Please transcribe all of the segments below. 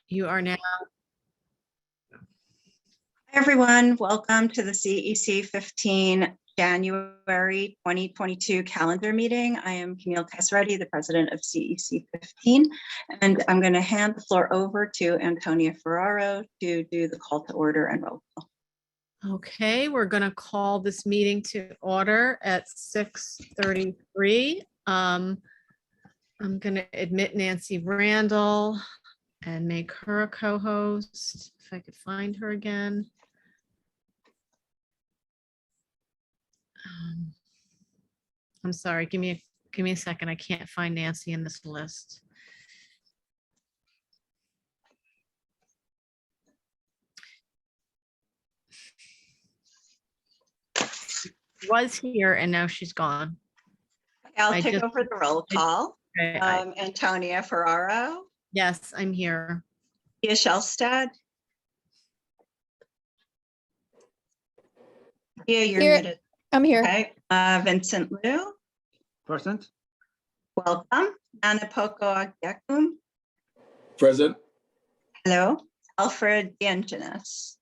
You are now. Hi, everyone. Welcome to the CEC15 January 2022 calendar meeting. I am Camille Casaretti, the president of CEC15, and I'm going to hand the floor over to Antonia Ferraro to do the call to order and roll call. Okay, we're going to call this meeting to order at 6:33. I'm going to admit Nancy Randall and make her a co-host, if I could find her again. I'm sorry, give me a second. I can't find Nancy in this list. Was here and now she's gone. I'll take over the roll call. Okay, Antonia Ferraro. yes, I'm here. Pia Shellstad. Pia, you're Here. muted. I'm here. Okay. Vincent Liu. Present. Welcome. Anna Poco Agyekum. Present. Hello. Alfred Diengenis.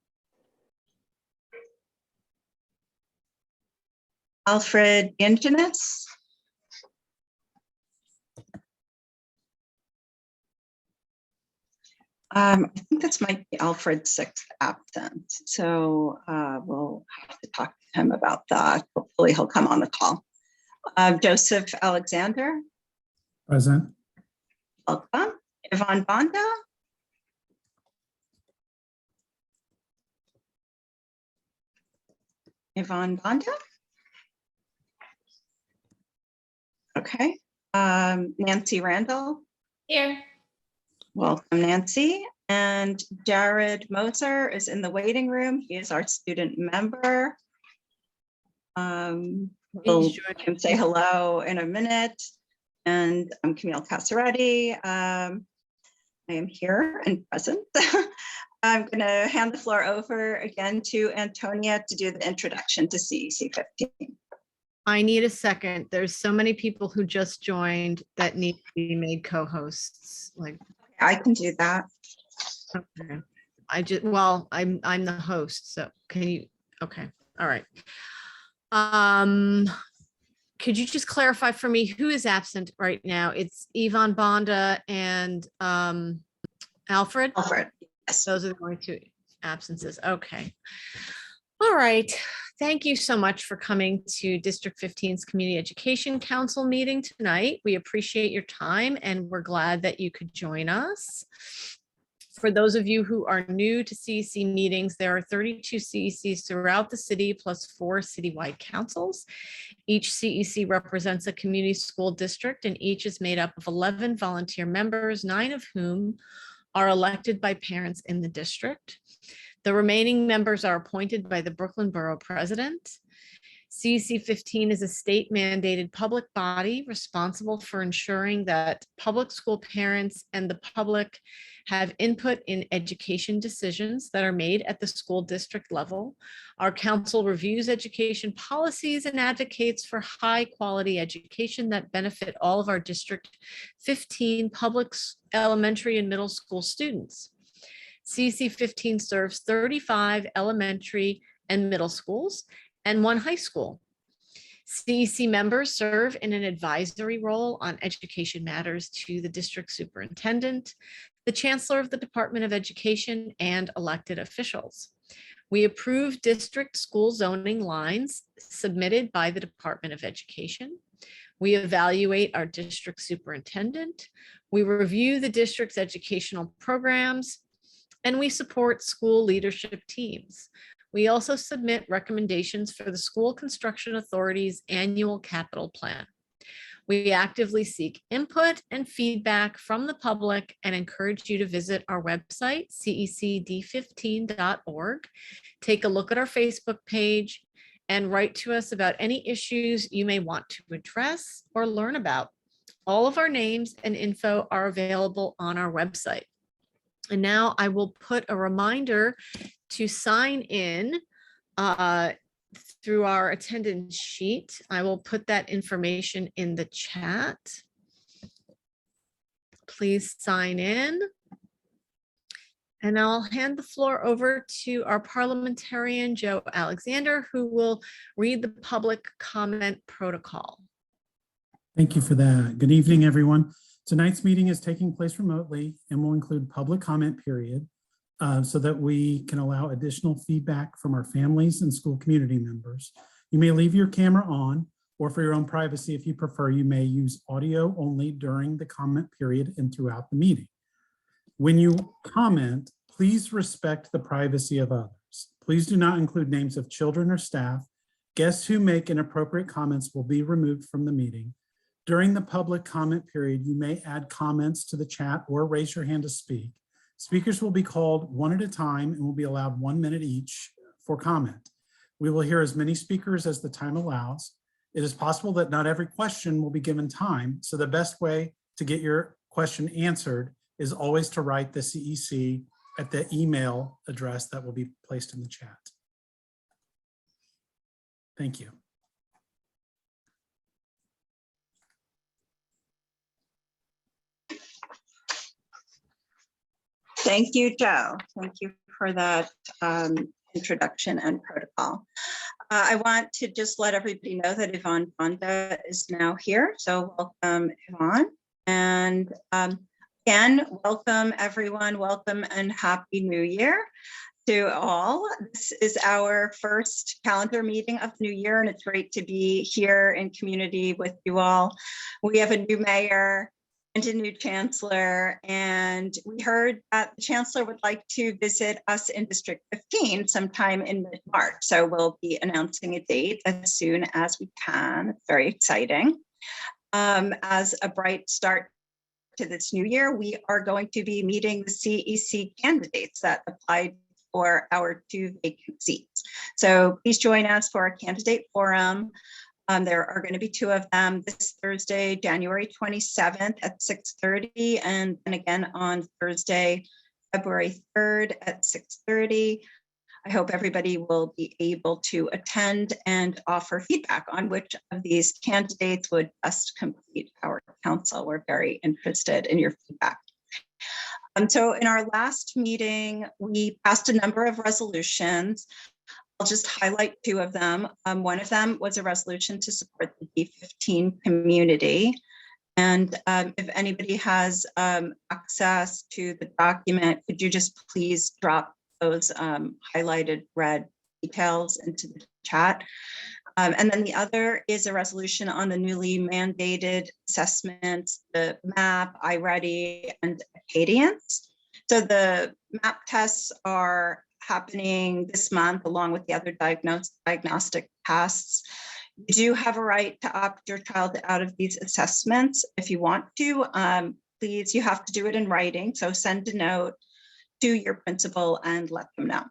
Alfred Diengenis. I think this might be Alfred's sixth absence, so we'll have to talk to him about that. Hopefully he'll come on the call. Joseph Alexander. Present. Welcome. Yvonne Bonda. Yvonne Bonda. Okay. Nancy Randall. Here. Welcome, Nancy. And Jared Moser is in the waiting room. He is our student member. We'll can say hello in a minute. And I'm Camille Casaretti. I am here and present. I'm going to hand the floor over again to Antonia to do the introduction to CEC15. I need a second. There's so many people who just joined that need to be made co-hosts. Like, I can do that. okay. I'm the host, so can you, okay, all right. Could you just clarify for me who is absent right now? It's Yvonne Bonda and Alfred? Alfred, yes. Those are the only two absences. Okay. All right. Thank you so much for coming to District 15's Community Education Council meeting tonight. We appreciate your time and we're glad that you could join us. For those of you who are new to CEC meetings, there are 32 CECs throughout the city plus 4 citywide councils. Each CEC represents a community school district and each is made up of 11 volunteer members, 9 of whom are elected by parents in the district. The remaining members are appointed by the Brooklyn Borough President. CEC15 is a state mandated public body responsible for ensuring that public school parents and the public have input in education decisions that are made at the school district level. Our council reviews education policies and advocates for high quality education that benefit all of our District 15 public elementary and middle school students. CEC15 serves 35 elementary and middle schools and 1 high school. CEC members serve in an advisory role on education matters to the district superintendent, the chancellor of the Department of Education, and elected officials. We approve district school zoning lines submitted by the Department of Education. We evaluate our district superintendent. We review the district's educational programs, and we support school leadership teams. We also submit recommendations for the School Construction Authority's annual capital plan. We actively seek input and feedback from the public and encourage you to visit our website, cecd15.org. Take a look at our Facebook page and write to us about any issues you may want to address or learn about. All of our names and info are available on our website. And now I will put a reminder to sign in through our attendance sheet. I will put that information in the chat. Please sign in. And I'll hand the floor over to our parliamentarian, Joe Alexander, who will read the public comment protocol. Thank you for that. Good evening, everyone. Tonight's meeting is taking place remotely and will include public comment period so that we can allow additional feedback from our families and school community members. You may leave your camera on, or for your own privacy, if you prefer, you may use audio only during the comment period and throughout the meeting. When you comment, please respect the privacy of others. Please do not include names of children or staff. Guests who make inappropriate comments will be removed from the meeting. During the public comment period, you may add comments to the chat or raise your hand to speak. Speakers will be called one at a time and will be allowed 1 minute each for comment. We will hear as many speakers as the time allows. It is possible that not every question will be given time, so the best way to get your question answered is always to write the CEC at the email address that will be placed in the chat. Thank you. Thank you, Joe. Thank you for that introduction and protocol. I want to just let everybody know that Yvonne Bonda is now here. So welcome, Yvonne. And again, welcome everyone. Welcome and Happy New Year to all. This is our first calendar meeting of the new year, and it's great to be here in community with you all. We have a new mayor and a new chancellor, and we heard that the chancellor would like to visit us in District 15 sometime in mid-March. So we'll be announcing a date as soon as we can. It's very exciting. As a bright start to this new year, we are going to be meeting the CEC candidates that applied for our 2 vacant seats. So please join us for our candidate forum. There are going to be 2 of them this Thursday, January 27th at 6:30, and then again on Thursday, February 3rd at 6:30. I hope everybody will be able to attend and offer feedback on which of these candidates would best complete our council. We're very interested in your feedback. So in our last meeting, we passed a number of resolutions. I'll just highlight 2 of them. One of them was a resolution to support the D15 community. And if anybody has access to the document, could you just please drop those highlighted red details into the chat? And then the other is a resolution on the newly mandated assessments, the MAP, iReady, and Acadians. So the MAP tests are happening this month along with the other diagnostic tests. You do have a right to opt your child out of these assessments if you want to. Please, you have to do it in writing. So send a note to your principal and let them know.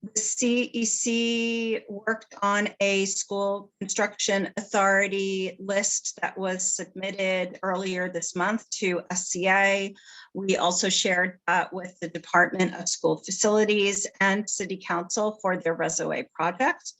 The CEC worked on a school construction authority list that was submitted earlier this month to SCA. We also shared that with the Department of School Facilities and City Council for their RESOA project.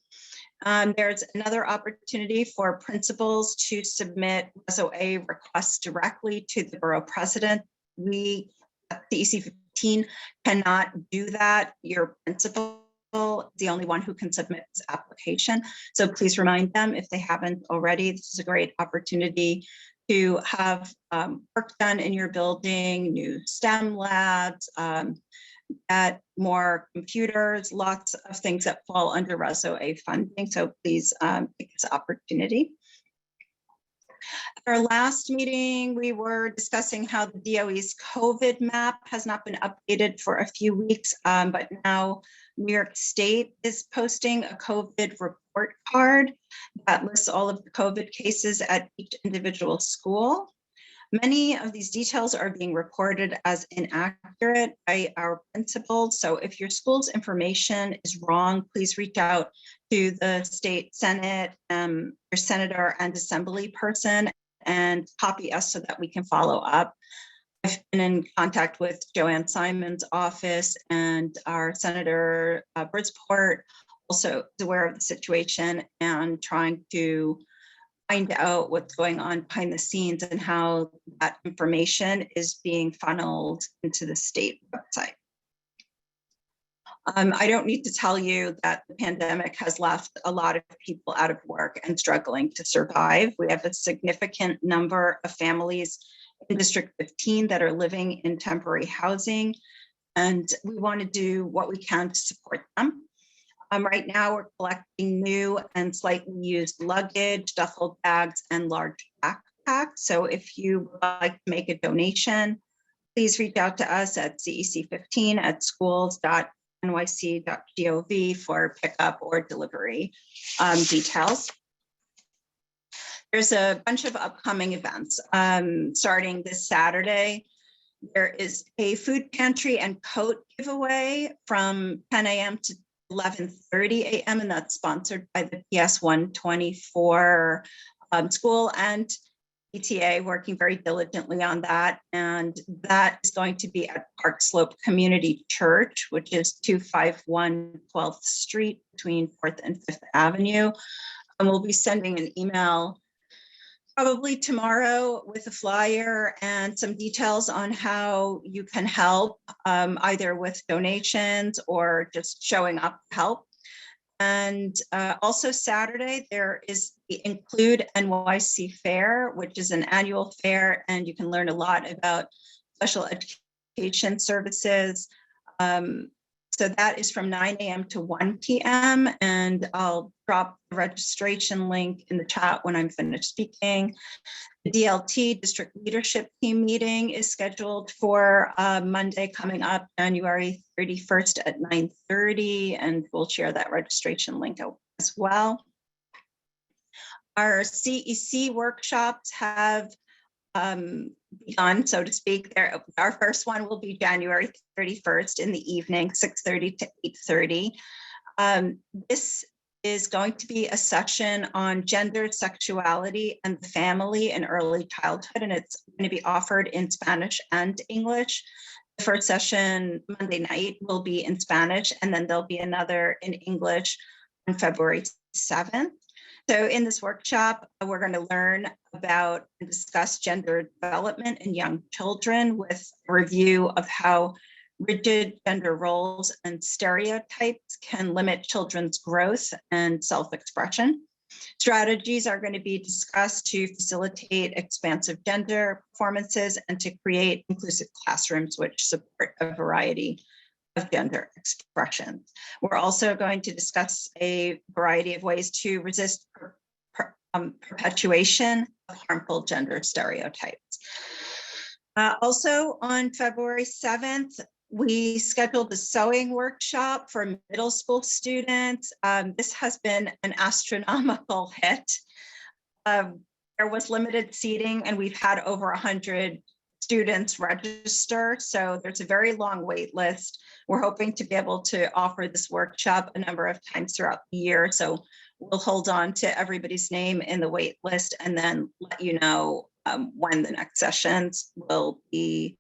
There's another opportunity for principals to submit RESOA requests directly to the borough president. We at CEC15 cannot do that. Your principal is the only one who can submit this application. So please remind them if they haven't already. This is a great opportunity to have work done in your building, new STEM labs, add more computers, lots of things that fall under RESOA funding. So please take this opportunity. At our last meeting, we were discussing how the DOE's COVID map has not been updated for a few weeks, but now New York State is posting a COVID report card that lists all of the COVID cases at each individual school. Many of these details are being reported as inaccurate by our principals. So if your school's information is wrong, please reach out to the state Senate, your senator and assembly person and copy us so that we can follow up. I've been in contact with Joanne Simon's office, and our Senator Bridgeport also is aware of the situation and trying to find out what's going on behind the scenes and how that information is being funneled into the state website. I don't need to tell you that the pandemic has left a lot of people out of work and struggling to survive. We have a significant number of families in District 15 that are living in temporary housing, and we want to do what we can to support them. Right now, we're collecting new and slightly used luggage, duffel bags, and large backpacks. So if you would like to make a donation, please reach out to us at CEC15@schools.nyc.gov for pickup or delivery details. There's a bunch of upcoming events. Starting this Saturday, there is a food pantry and coat giveaway from 10 a.m. to 11:30 a.m. and that's sponsored by the PS 124 school and PTA working very diligently on that. And that is going to be at Park Slope Community Church, which is 251 12th Street between 4th and 5th Avenue. And we'll be sending an email probably tomorrow with a flyer and some details on how you can help, either with donations or just showing up to help. And also Saturday, there is the Include NYC Fair, which is an annual fair, and you can learn a lot about special education services. So that is from 9 a.m. to 1 p.m. And I'll drop the registration link in the chat when I'm finished speaking. The DLT District Leadership Team meeting is scheduled for Monday coming up, January 31st at 9:30, and we'll share that registration link as well. Our CEC workshops have begun, so to speak. Our first one will be January 31st in the evening, 6:30 to 8:30. This is going to be a session on gender, sexuality, and the family in early childhood, and it's going to be offered in Spanish and English. The first session Monday night will be in Spanish, and then there'll be another in English on February 7th. So in this workshop, we're going to learn about and discuss gender development in young children with a review of how rigid gender roles and stereotypes can limit children's growth and self-expression. Strategies are going to be discussed to facilitate expansive gender performances and to create inclusive classrooms which support a variety of gender expressions. We're also going to discuss a variety of ways to resist perpetuation of harmful gender stereotypes. Also on February 7th, we scheduled the sewing workshop for middle school students. This has been an astronomical hit. There was limited seating and we've had over 100 students register. So there's a very long wait list. We're hoping to be able to offer this workshop a number of times throughout the year. So we'll hold on to everybody's name in the wait list and then let you know when the next sessions will be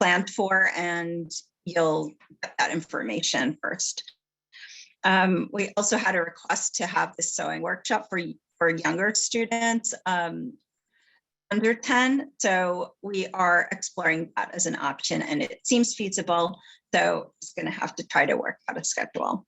planned for, and you'll get that information first. We also had a request to have this sewing workshop for younger students under 10. So we are exploring that as an option and it seems feasible. So it's going to have to try to work out a schedule.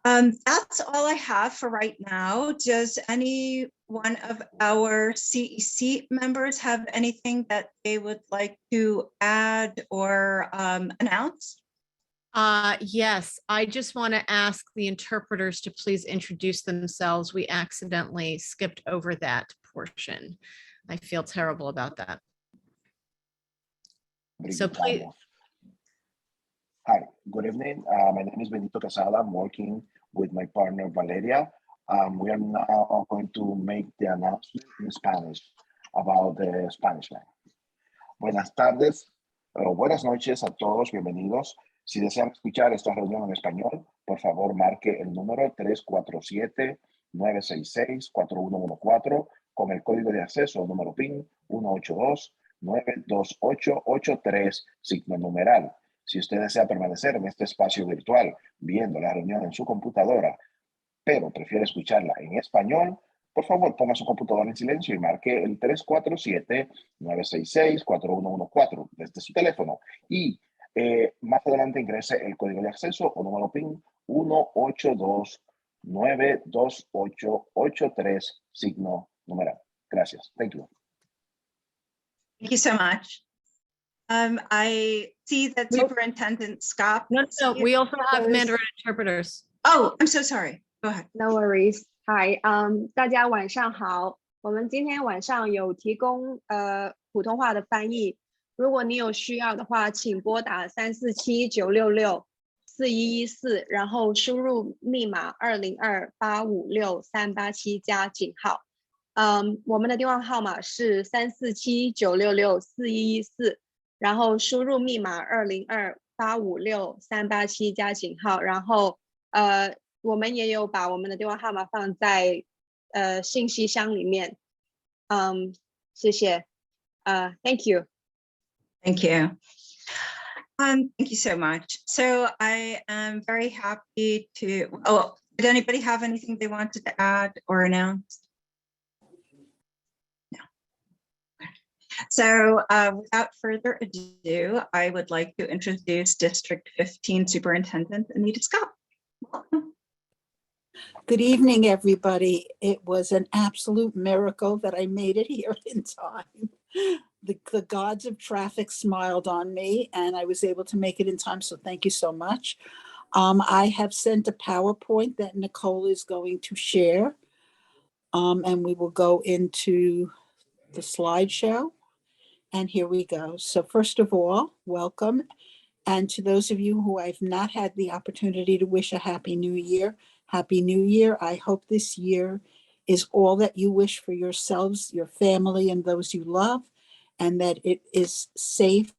That's all I have for right now. Does any one of our CEC members have anything that they would like to add or announce? Yes, I just want to ask the interpreters to please introduce themselves. We accidentally skipped over that portion. I feel terrible about that. So please. Hi, good evening. My name is Benito Casada. I'm working with my partner Valeria. We are now going to make the announcement in Spanish about the Spanish line. Buenas tardes, buenas noches a todos, bienvenidos. Si desean escuchar esta reunión en español, por favor marque el número 347-966-4114 con el código de acceso número PIN 182-92883, signo numeral. Si usted desea permanecer en este espacio virtual viendo la reunión en su computadora, pero prefiere escucharla en español, por favor, ponga su computadora en silencio y marque el 347-966-4114 desde su teléfono. Y más adelante ingrese el código de acceso o número PIN 182-928-83, signo numeral. Gracias. Thank you. Thank you so much. I see that Nope. Superintendent Scott. No, we also have There's- Mandarin interpreters. Oh, I'm so sorry. Go ahead. No worries. Hi，大家晚上好。我们今天晚上有提供普通话的翻译，如果你有需要的话，请拨打347-966-4114，然后输入密码202-856-387加井号。我们的电话号码是347-966-4114，然后输入密码202-856-387加井号，然后我们也有把我们的电话号码放在信息箱里面。谢谢。Thank you. Thank you. Thank you so much. So I am very happy to, oh, did anybody have anything they wanted to add or announce? No. So without further ado, I would like to introduce District 15 Superintendent Anita Scott. Welcome. Good evening, everybody. It was an absolute miracle that I made it here in time. The gods of traffic smiled on me and I was able to make it in time, so thank you so much. I have sent a PowerPoint that Nicole is going to share. And we will go into the slideshow. And here we go. So first of all, welcome. And to those of you who I've not had the opportunity to wish a Happy New Year, Happy New Year. I hope this year is all that you wish for yourselves, your family, and those you love, and that it is safe,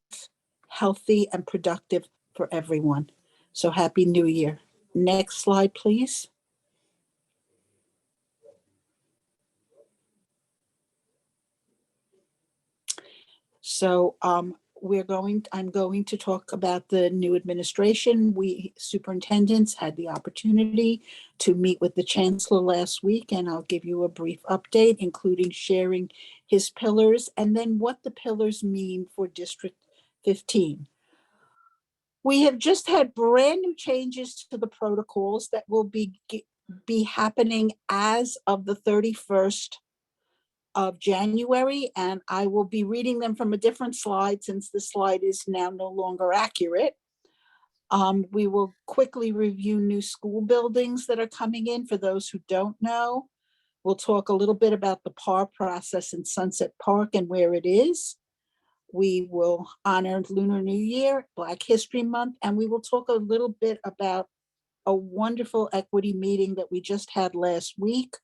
healthy, and productive for everyone. So Happy New Year. Next slide, please. So I'm going to talk about the new administration. We superintendents had the opportunity to meet with the chancellor last week, and I'll give you a brief update, including sharing his pillars and then what the pillars mean for District 15. We have just had brand new changes to the protocols that will be happening as of the 31st of January, and I will be reading them from a different slide since the slide is now no longer accurate. We will quickly review new school buildings that are coming in for those who don't know. We'll talk a little bit about the PAR process in Sunset Park and where it is. We will honor Lunar New Year, Black History Month, and we will talk a little bit about a wonderful equity meeting that we just had last week,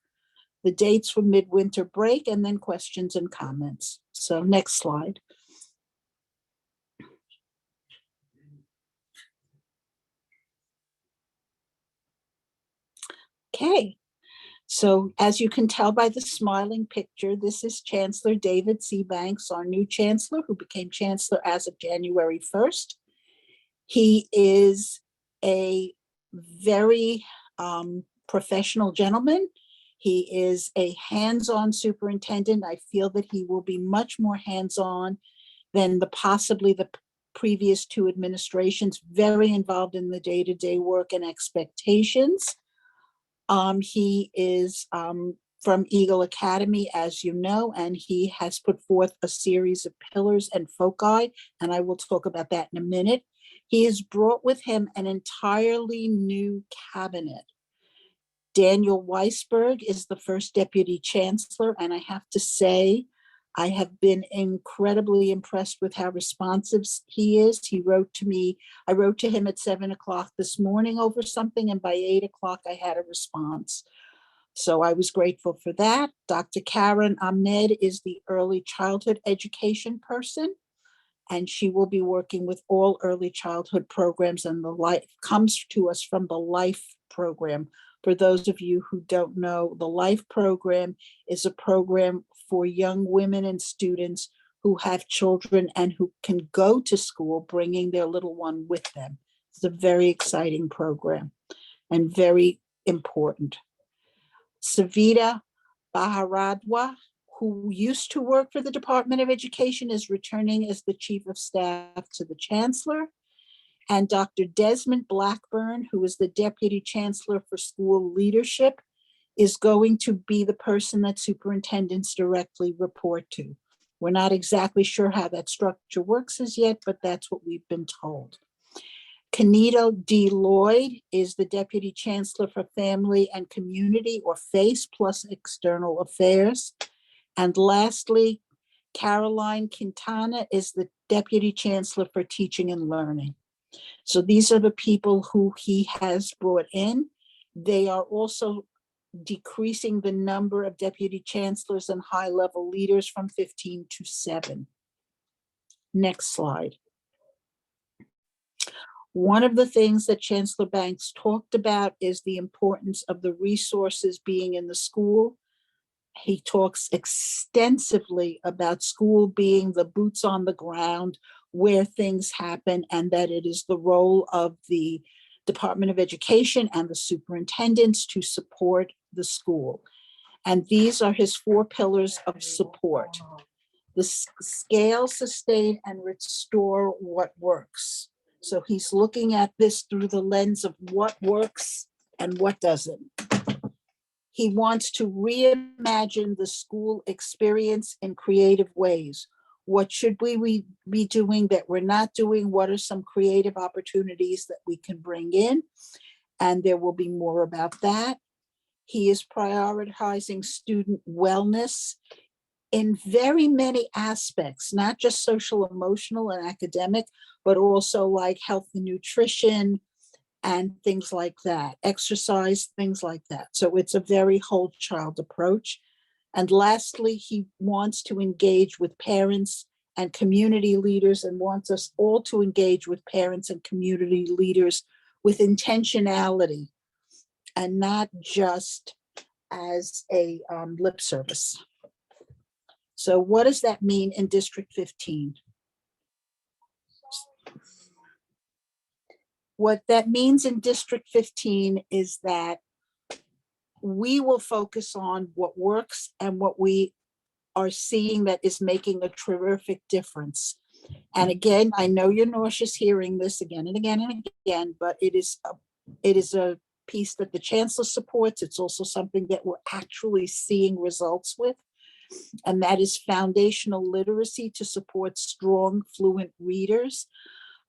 the dates for midwinter break, and then questions and comments. So next slide. Okay, so as you can tell by the smiling picture, this is Chancellor David C. Banks, our new chancellor, who became chancellor as of January 1st. He is a very professional gentleman. He is a hands-on superintendent. I feel that he will be much more hands-on than possibly the previous two administrations, very involved in the day-to-day work and expectations. He is from Eagle Academy, as you know, and he has put forth a series of pillars and foci, and I will talk about that in a minute. He has brought with him an entirely new cabinet. Daniel Weisberg is the first deputy chancellor, and I have to say, I have been incredibly impressed with how responsive he is. He wrote to me, I wrote to him at 7 o'clock this morning over something, and by 8 o'clock I had a response. So I was grateful for that. Dr. Karen Ahmed is the early childhood education person, and she will be working with all early childhood programs, and the life comes to us from the LIFE program. For those of you who don't know, the LIFE program is a program for young women and students who have children and who can go to school bringing their little one with them. It's a very exciting program and very important. Savita Baharadwa, who used to work for the Department of Education, is returning as the Chief of Staff to the Chancellor. And Dr. Desmond Blackburn, who is the Deputy Chancellor for School Leadership, is going to be the person that superintendents directly report to. We're not exactly sure how that structure works as yet, but that's what we've been told. Kenita D. Lloyd is the Deputy Chancellor for Family and Community, or FACE, plus External Affairs. And lastly, Caroline Quintana is the Deputy Chancellor for Teaching and Learning. So these are the people who he has brought in. They are also decreasing the number of deputy chancellors and high-level leaders from 15 to 7. Next slide. One of the things that Chancellor Banks talked about is the importance of the resources being in the school. He talks extensively about school being the boots on the ground where things happen, and that it is the role of the Department of Education and the superintendents to support the school. And these are his 4 pillars of support: the scale, sustain, and restore what works. So he's looking at this through the lens of what works and what doesn't. He wants to reimagine the school experience in creative ways. What should we be doing that we're not doing? What are some creative opportunities that we can bring in? And there will be more about that. He is prioritizing student wellness in very many aspects, not just social, emotional, and academic, but also like health and nutrition and things like that, exercise, things like that. So it's a very whole child approach. And lastly, he wants to engage with parents and community leaders, and wants us all to engage with parents and community leaders with intentionality and not just as a lip service. So what does that mean in District 15? What that means in District 15 is that we will focus on what works and what we are seeing that is making a terrific difference. And again, I know you're nauseous hearing this again and again and again, but it is a piece that the Chancellor supports. It's also something that we're actually seeing results with. And that is foundational literacy to support strong, fluent readers.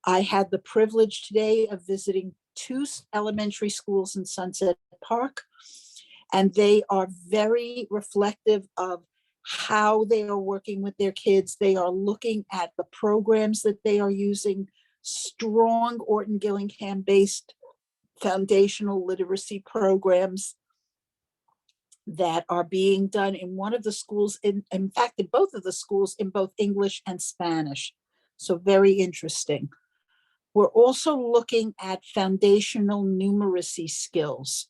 I had the privilege today of visiting 2 elementary schools in Sunset Park, and they are very reflective of how they are working with their kids. They are looking at the programs that they are using, strong Orton Gillingham-based foundational literacy programs that are being done in one of the schools, in fact, in both of the schools, in both English and Spanish. So very interesting. We're also looking at foundational numeracy skills.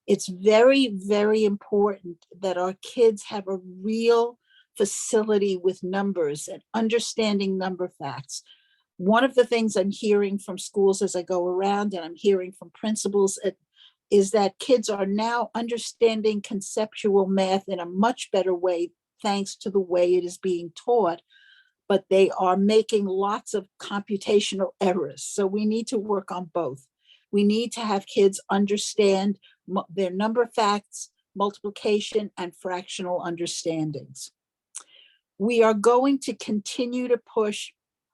It's very, very important that our kids have a real facility with numbers and understanding number facts. One of the things I'm hearing from schools as I go around, and I'm hearing from principals, is that kids are now understanding conceptual math in a much better way, thanks to the way it is being taught, but they are making lots of computational errors. So we need to work on both. We need to have kids understand their number facts, multiplication, and fractional understandings. We are going to continue to push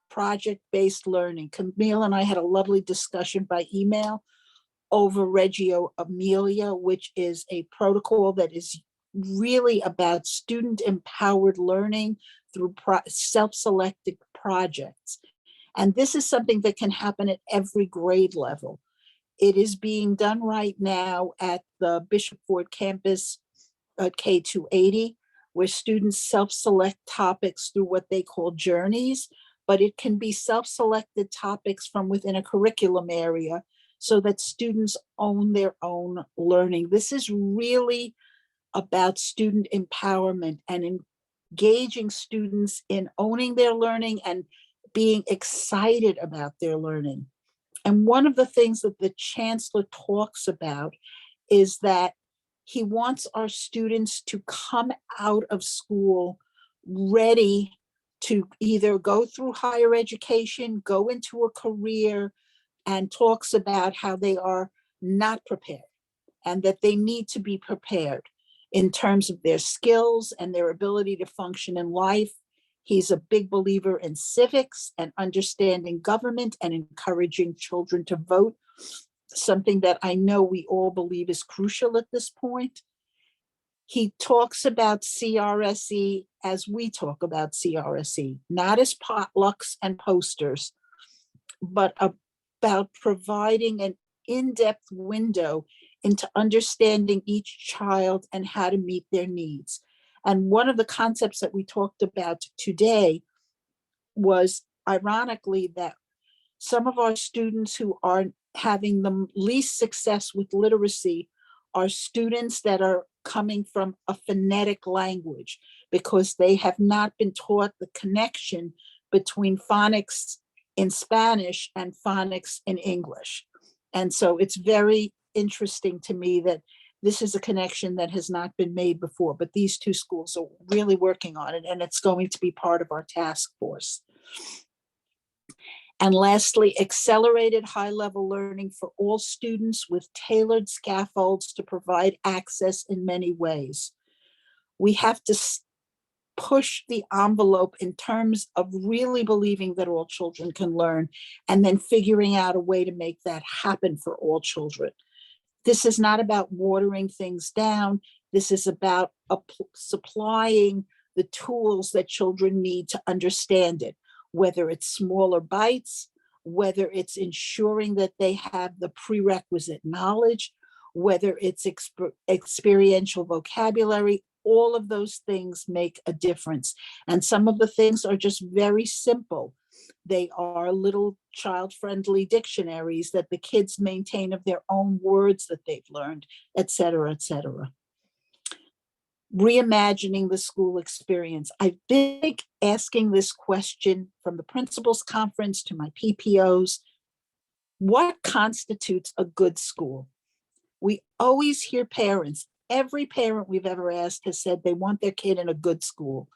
project-based learning. Camille and I had a lovely discussion by email over Reggio Emilia, which is a protocol that is really about student-empowered learning through self-selected projects. And this is something that can happen at every grade level. It is being done right now at the Bishop Ford campus at K280, where students self-select topics through what they call journeys, but it can be self-selected topics from within a curriculum area so that students own their own learning. This is really about student empowerment and engaging students in owning their learning and being excited about their learning. And one of the things that the Chancellor talks about is that He wants our students to come out of school ready to either go through higher education, go into a career, and talks about how they are not prepared and that they need to be prepared in terms of their skills and their ability to function in life. He's a big believer in civics and understanding government and encouraging children to vote, something that I know we all believe is crucial at this point. He talks about CRSE as we talk about CRSE, not as potlucks and posters, but about providing an in-depth window into understanding each child and how to meet their needs. And one of the concepts that we talked about today was, ironically, that some of our students who are having the least success with literacy are students that are coming from a phonetic language because they have not been taught the connection between phonics in Spanish and phonics in English. And so it's very interesting to me that this is a connection that has not been made before, but these two schools are really working on it, and it's going to be part of our task force. And lastly, accelerated high-level learning for all students with tailored scaffolds to provide access in many ways. We have to push the envelope in terms of really believing that all children can learn and then figuring out a way to make that happen for all children. This is not about watering things down. This is about supplying the tools that children need to understand it, whether it's smaller bites, whether it's ensuring that they have the prerequisite knowledge, whether it's experiential vocabulary. All of those things make a difference. And some of the things are just very simple. They are little child-friendly dictionaries that the kids maintain of their own words that they've learned, et cetera, et cetera. Reimagining the school experience. I've been asking this question from the principals conference to my PPOs. What constitutes a good school? We always hear parents, every parent we've ever asked has said they want their kid in a good school.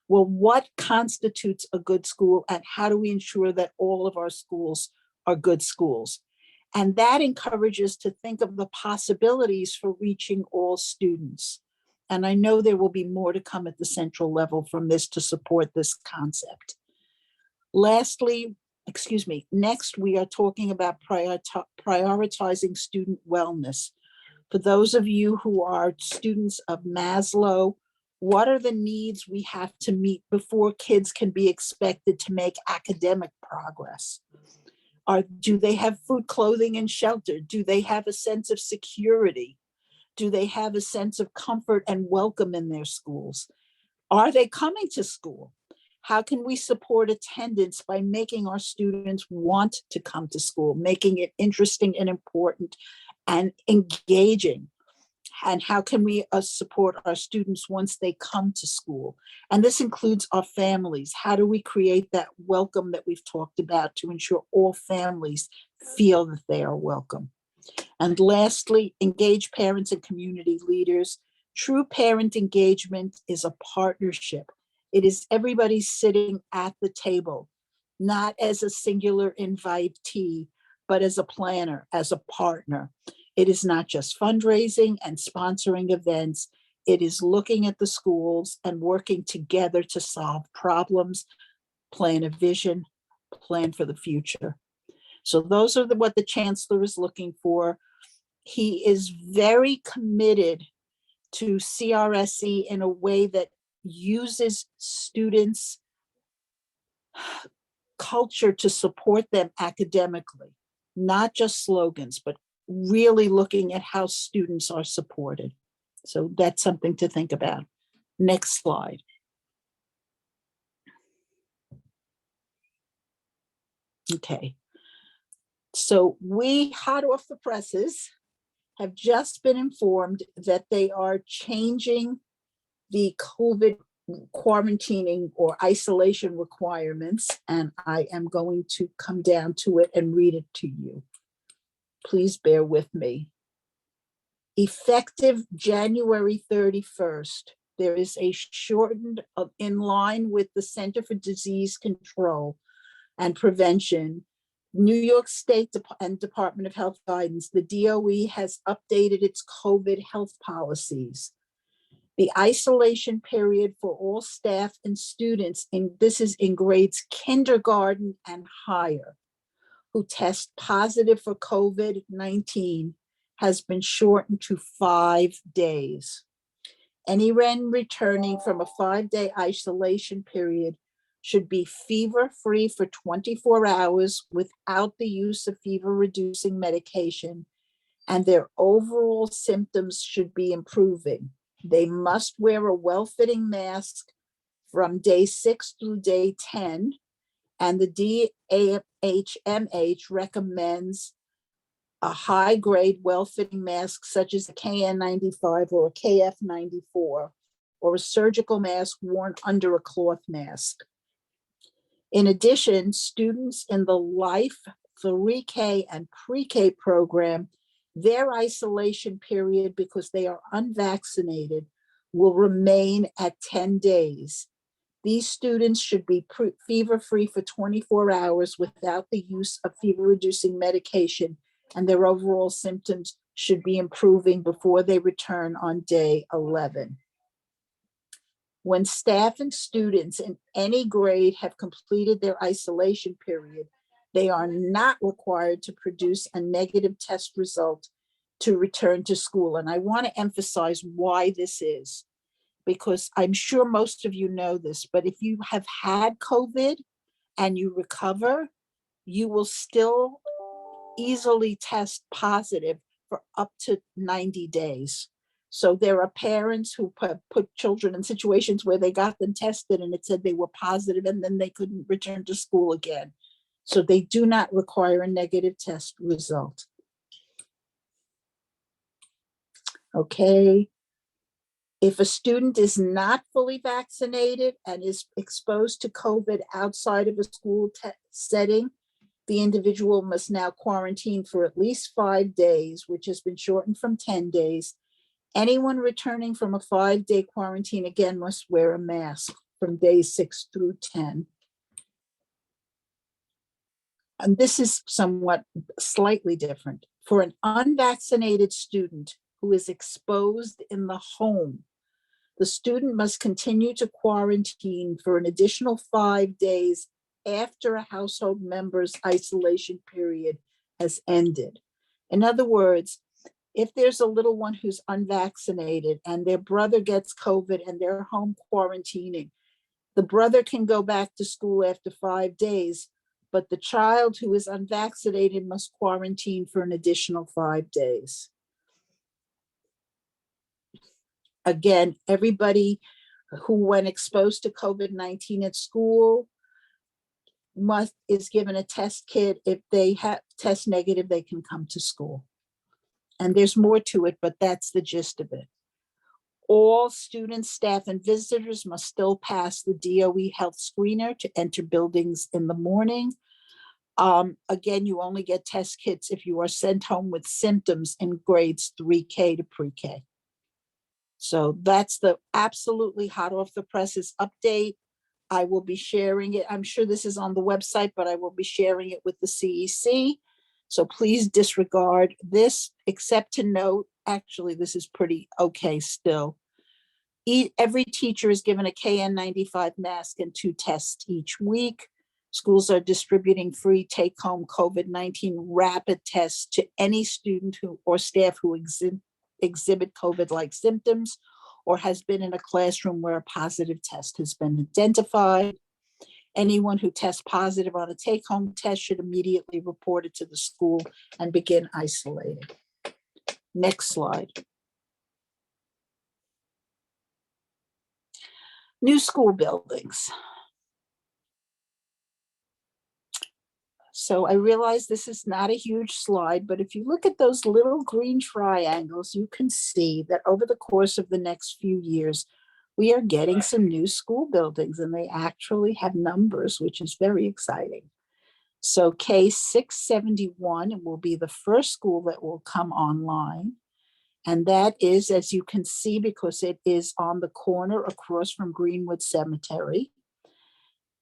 Well, what constitutes a good school, and how do we ensure that all of our schools are good schools? And that encourages to think of the possibilities for reaching all students. And I know there will be more to come at the central level from this to support this concept. Lastly, next we are talking about prioritizing student wellness. For those of you who are students of Maslow, what are the needs we have to meet before kids can be expected to make academic progress? Do they have food, clothing, and shelter? Do they have a sense of security? Do they have a sense of comfort and welcome in their schools? Are they coming to school? How can we support attendance by making our students want to come to school, making it interesting and important and engaging? And how can we support our students once they come to school? And this includes our families. How do we create that welcome that we've talked about to ensure all families feel that they are welcome? And lastly, engage parents and community leaders. True parent engagement is a partnership. It is everybody sitting at the table, not as a singular invitee, but as a planner, as a partner. It is not just fundraising and sponsoring events. It is looking at the schools and working together to solve problems, plan a vision, plan for the future. So those are what the chancellor is looking for. He is very committed to CRSE in a way that uses students' culture to support them academically, not just slogans, but really looking at how students are supported. So that's something to think about. Next slide. Okay. So we, hot off the presses, have just been informed that they are changing the COVID quarantining or isolation requirements, and I am going to come down to it and read it to you. Please bear with me. Effective January 31st, there is a shortened, in line with the Center for Disease Control and Prevention, New York State and Department of Health guidance, the DOE has updated its COVID health policies. The isolation period for all staff and students, this is in grades kindergarten and higher, who test positive for COVID-19, has been shortened to 5 days. Anyone returning from a 5-day isolation period should be fever-free for 24 hours without the use of fever-reducing medication, and their overall symptoms should be improving. They must wear a well-fitting mask from day 6 through day 10, and the DHMH recommends a high-grade, well-fitting mask such as a KN95 or a KF94, or a surgical mask worn under a cloth mask. In addition, students in the Life 3K and Pre-K program, their isolation period, because they are unvaccinated, will remain at 10 days. These students should be fever-free for 24 hours without the use of fever-reducing medication, and their overall symptoms should be improving before they return on day 11. When staff and students in any grade have completed their isolation period, they are not required to produce a negative test result to return to school. And I want to emphasize why this is, because I'm sure most of you know this, but if you have had COVID and you recover, you will still easily test positive for up to 90 days. So there are parents who put children in situations where they got them tested and it said they were positive and then they couldn't return to school again. So they do not require a negative test result. Okay. If a student is not fully vaccinated and is exposed to COVID outside of a school setting, the individual must now quarantine for at least 5 days, which has been shortened from 10 days. Anyone returning from a 5-day quarantine again must wear a mask from days 6 through 10. And this is somewhat slightly different. For an unvaccinated student who is exposed in the home, the student must continue to quarantine for an additional 5 days after a household member's isolation period has ended. In other words, if there's a little one who's unvaccinated and their brother gets COVID and they're home quarantining, the brother can go back to school after 5 days, but the child who is unvaccinated must quarantine for an additional 5 days. Again, everybody who, when exposed to COVID-19 at school, is given a test kit. If they have test negative, they can come to school. And there's more to it, but that's the gist of it. All students, staff, and visitors must still pass the DOE health screener to enter buildings in the morning. Again, you only get test kits if you are sent home with symptoms in grades 3K to pre-K. So that's the absolutely hot off the presses update. I will be sharing it. I'm sure this is on the website, but I will be sharing it with the CEC. So please disregard this, except to note, actually, this is pretty okay still. Every teacher is given a KN95 mask and 2 tests each week. Schools are distributing free take-home COVID-19 rapid tests to any student who or staff who exhibit COVID-like symptoms or has been in a classroom where a positive test has been identified. Anyone who tests positive on a take-home test should immediately report it to the school and begin isolating. Next slide. New school buildings. So I realize this is not a huge slide, but if you look at those little green triangles, you can see that over the course of the next few years, we are getting some new school buildings, and they actually have numbers, which is very exciting. So K671 will be the first school that will come online. And that is, as you can see, because it is on the corner across from Greenwood Cemetery.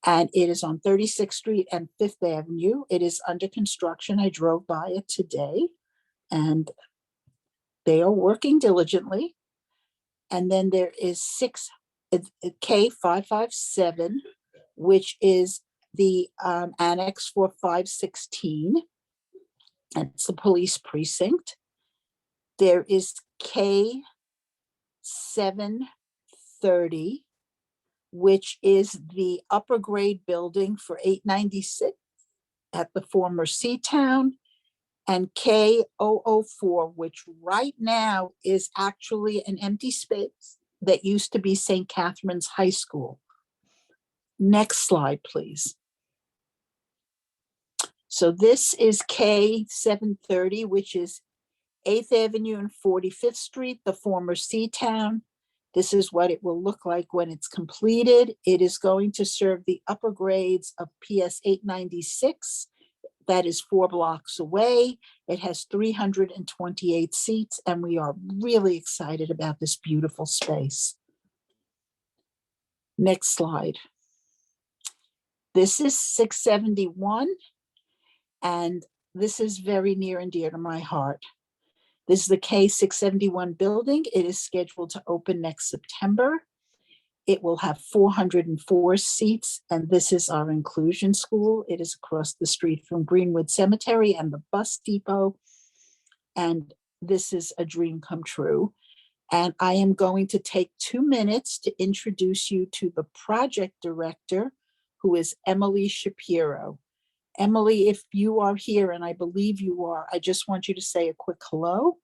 And it is on 36th Street and 5th Avenue. It is under construction. I drove by it today and they are working diligently. And then there is K557, which is the annex for 516. It's the police precinct. There is K730, which is the upper grade building for 896 at the former Seatown, and K004, which right now is actually an empty space that used to be St. Catherine's High School. Next slide, please. So this is K730, which is 8th Avenue and 45th Street, the former Seatown. This is what it will look like when it's completed. It is going to serve the upper grades of PS 896. That is 4 blocks away. It has 328 seats, and we are really excited about this beautiful space. Next slide. This is 671, and this is very near and dear to my heart. This is the K671 building. It is scheduled to open next September. It will have 404 seats, and this is our inclusion school. It is across the street from Greenwood Cemetery and the bus depot, and this is a dream come true. And I am going to take 2 minutes to introduce you to the project director, who is Emily Shapiro. Emily, if you are here, and I believe you are, I just want you to say a quick hello.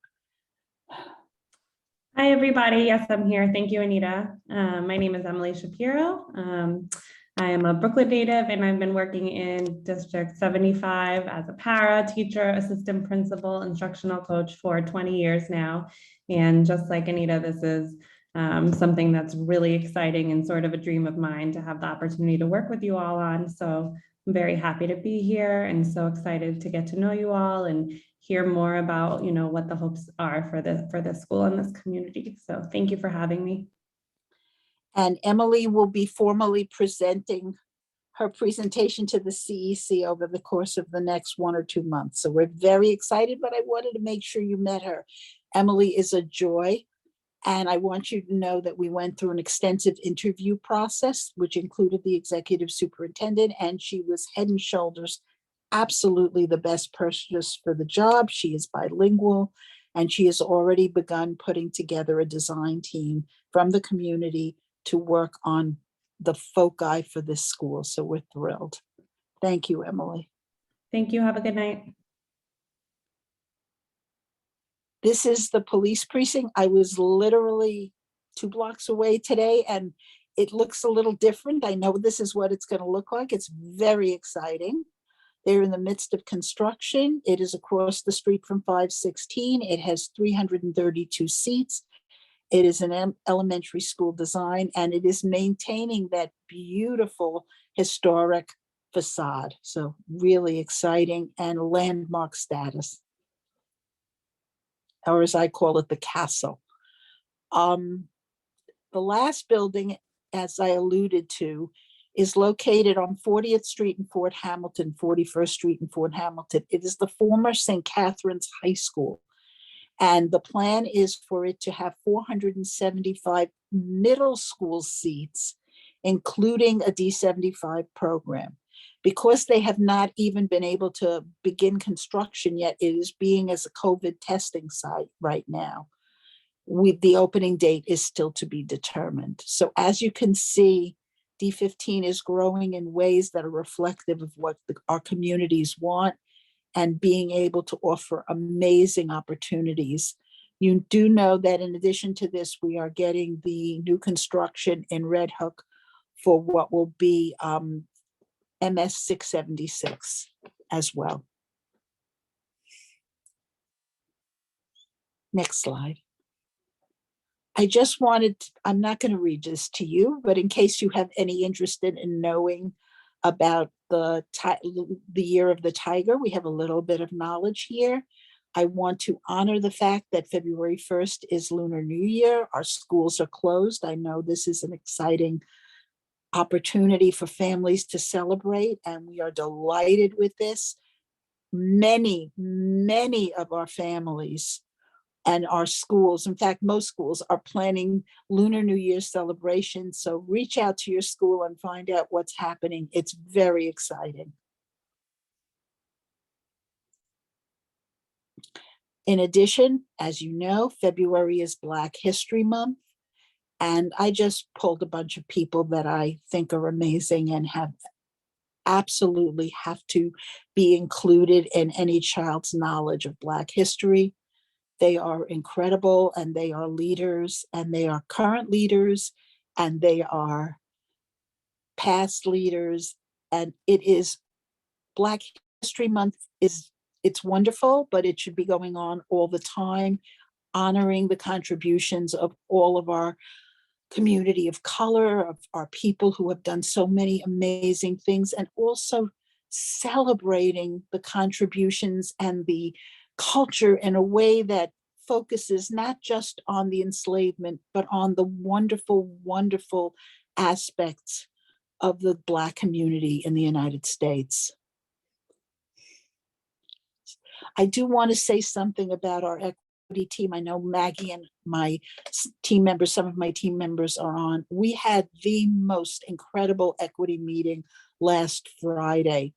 Hi, everybody. Yes, I'm here. Thank you, Anita. My name is Emily Shapiro. I am a Brooklyn native, and I've been working in District 75 as a para, teacher, assistant principal, instructional coach for 20 years now. And just like Anita, this is something that's really exciting and sort of a dream of mine to have the opportunity to work with you all on. So I'm very happy to be here and so excited to get to know you all and hear more about, what the hopes are for this school and this community. So thank you for having me. And Emily will be formally presenting her presentation to the CEC over the course of the next 1 or 2 months. So we're very excited, but I wanted to make sure you met her. Emily is a joy. And I want you to know that we went through an extensive interview process, which included the executive superintendent, and she was head and shoulders absolutely the best person for the job. She is bilingual, and she has already begun putting together a design team from the community to work on the foci for this school. So we're thrilled. Thank you, Emily. Thank you. Have a good night. This is the police precinct. I was literally 2 blocks away today, and it looks a little different. I know this is what it's going to look like. It's very exciting. They're in the midst of construction. It is across the street from 516. It has 332 seats. It is an elementary school design, and it is maintaining that beautiful historic facade. So really exciting and landmark status, or as I call it, the castle. The last building, as I alluded to, is located on 40th Street in Fort Hamilton, 41st Street in Fort Hamilton. It is the former St. Catherine's High School. And the plan is for it to have 475 middle school seats, including a D75 program. Because they have not even been able to begin construction yet, it is being as a COVID testing site right now. The opening date is still to be determined. So as you can see, D15 is growing in ways that are reflective of what our communities want and being able to offer amazing opportunities. You do know that in addition to this, we are getting the new construction in Red Hook for what will be MS 676 as well. Next slide. I just wanted, I'm not going to read this to you, but in case you have any interest in knowing about the year of the tiger, we have a little bit of knowledge here. I want to honor the fact that February 1st is Lunar New Year. Our schools are closed. I know this is an exciting opportunity for families to celebrate, and we are delighted with this. Many of our families and our schools, in fact, most schools are planning Lunar New Year celebrations. So reach out to your school and find out what's happening. It's very exciting. In addition, as you know, February is Black History Month. And I just pulled a bunch of people that I think are amazing and absolutely have to be included in any child's knowledge of Black history. They are incredible, and they are leaders, and they are current leaders, and they are past leaders. And it is Black History Month it's wonderful, but it should be going on all the time, honoring the contributions of all of our community of color, of our people who have done so many amazing things, and also celebrating the contributions and the culture in a way that focuses not just on the enslavement, but on the wonderful, wonderful aspects of the Black community in the United States. I do want to say something about our equity team. I know Maggie and my team members, some of my team members are on. We had the most incredible equity meeting last Friday.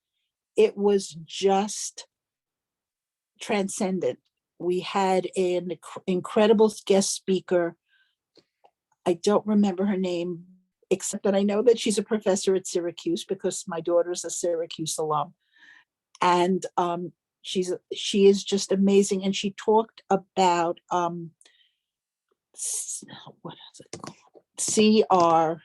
It was just transcendent. We had an incredible guest speaker. I don't remember her name, except that I know that she's a professor at Syracuse because my daughter's a Syracuse alum. And she is just amazing. And she talked about what is it called?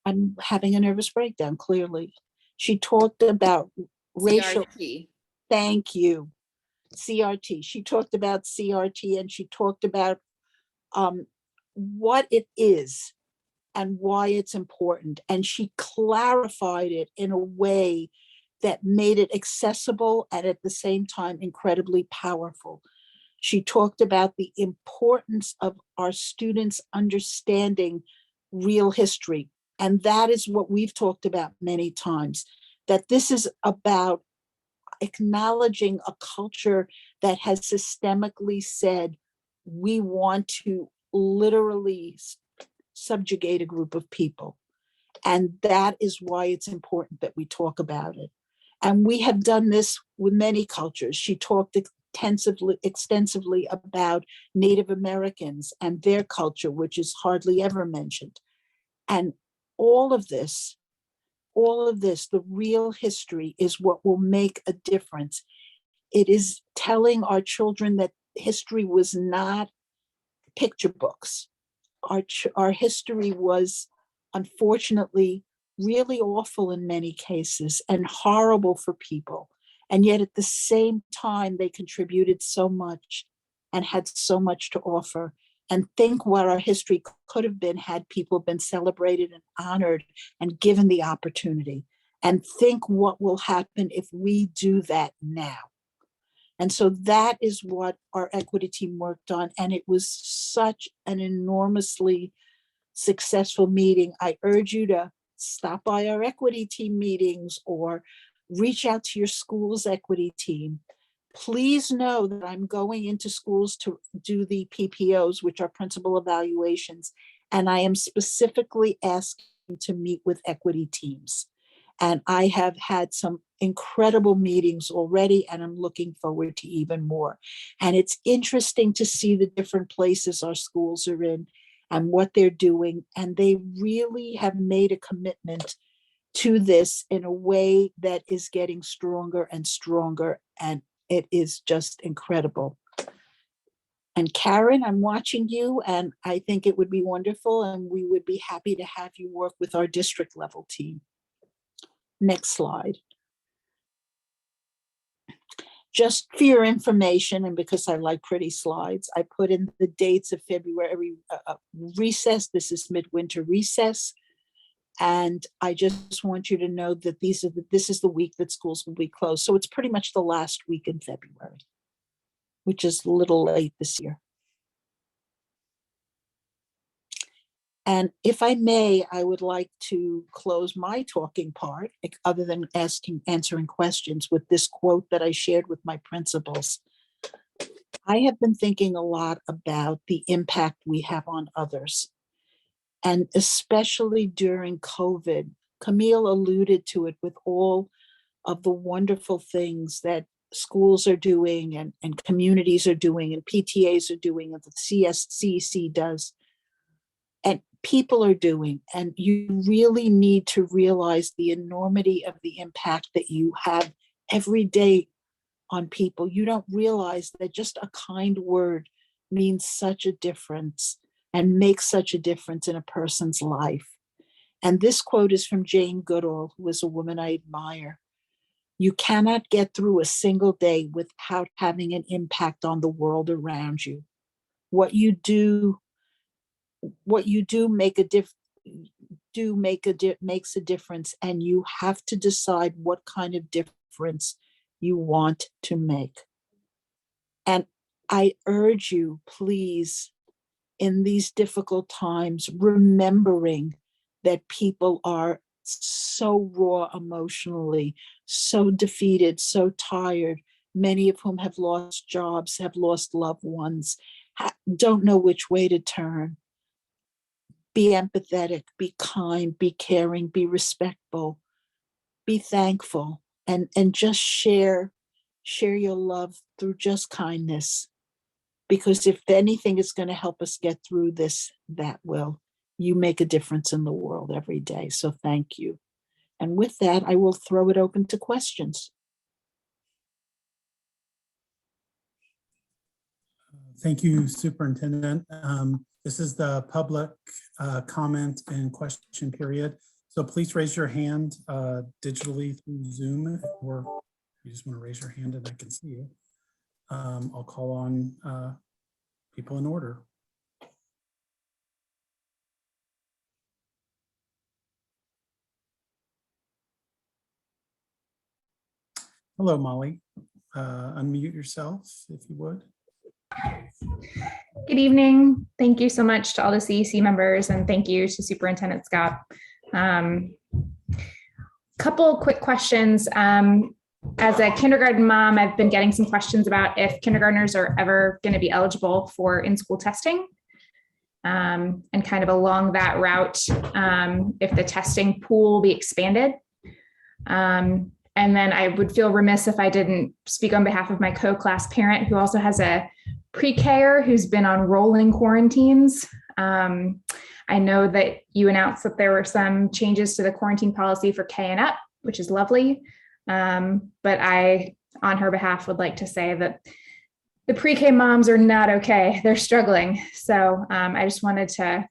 I'm having a nervous breakdown, clearly. She talked about racial. CRT. Thank you. CRT. She talked about CRT, and she talked about what it is and why it's important. And she clarified it in a way that made it accessible and at the same time incredibly powerful. She talked about the importance of our students understanding real history. And that is what we've talked about many times, that this is about acknowledging a culture that has systemically said, we want to literally subjugate a group of people. And that is why it's important that we talk about it. And we have done this with many cultures. She talked extensively about Native Americans and their culture, which is hardly ever mentioned. And all of this, the real history is what will make a difference. It is telling our children that history was not picture books. Our history was, unfortunately, really awful in many cases and horrible for people. And yet at the same time, they contributed so much and had so much to offer. And think what our history could have been had people been celebrated and honored and given the opportunity. And think what will happen if we do that now. And so that is what our equity team worked on. And it was such an enormously successful meeting. I urge you to stop by our equity team meetings or reach out to your school's equity team. Please know that I'm going into schools to do the PPOs, which are principal evaluations, and I am specifically asking to meet with equity teams. And I have had some incredible meetings already, and I'm looking forward to even more. And it's interesting to see the different places our schools are in and what they're doing. And they really have made a commitment to this in a way that is getting stronger and stronger. And it is just incredible. And Karen, I'm watching you, and I think it would be wonderful, and we would be happy to have you work with our district level team. Next slide. Just for your information, and because I like pretty slides, I put in the dates of February recess. This is midwinter recess. And I just want you to know that this is the week that schools will be closed. So it's pretty much the last week in February, which is a little late this year. And if I may, I would like to close my talking part, other than answering questions, with this quote that I shared with my principals. I have been thinking a lot about the impact we have on others. And especially during COVID, Camille alluded to it with all of the wonderful things that schools are doing and communities are doing and PTAs are doing and the CEC does. And people are doing, and you really need to realize the enormity of the impact that you have every day on people. You don't realize that just a kind word means such a difference and makes such a difference in a person's life. And this quote is from Jane Goodall, who is a woman I admire. You cannot get through a single day without having an impact on the world around you. What you do makes a difference, and you have to decide what kind of difference you want to make. And I urge you, please, in these difficult times, remembering that people are so raw emotionally, so defeated, so tired, many of whom have lost jobs, have lost loved ones, don't know which way to turn. Be empathetic, be kind, be caring, be respectful, be thankful, and just share your love through just kindness. Because if anything is going to help us get through this, that will. You make a difference in the world every day. So thank you. And with that, I will throw it open to questions. Thank you, Superintendent. This is the public comment and question period. So please raise your hand digitally through Zoom, or you just want to raise your hand and I can see you. I'll call on people in order. Hello, Molly. Unmute yourself if you would. Good evening. Thank you so much to all the CEC members, and thank you to Superintendent Scott. Couple quick questions. As a kindergarten mom, I've been getting some questions about if kindergartners are ever going to be eligible for in-school testing. And kind of along that route, if the testing pool will be expanded. And then I would feel remiss if I didn't speak on behalf of my co-class parent who also has a pre-Ker who's been on rolling quarantines. I know that you announced that there were some changes to the quarantine policy for K and up, which is lovely. But I, on her behalf, would like to say that the pre-K moms are not okay. They're struggling. So I just wanted to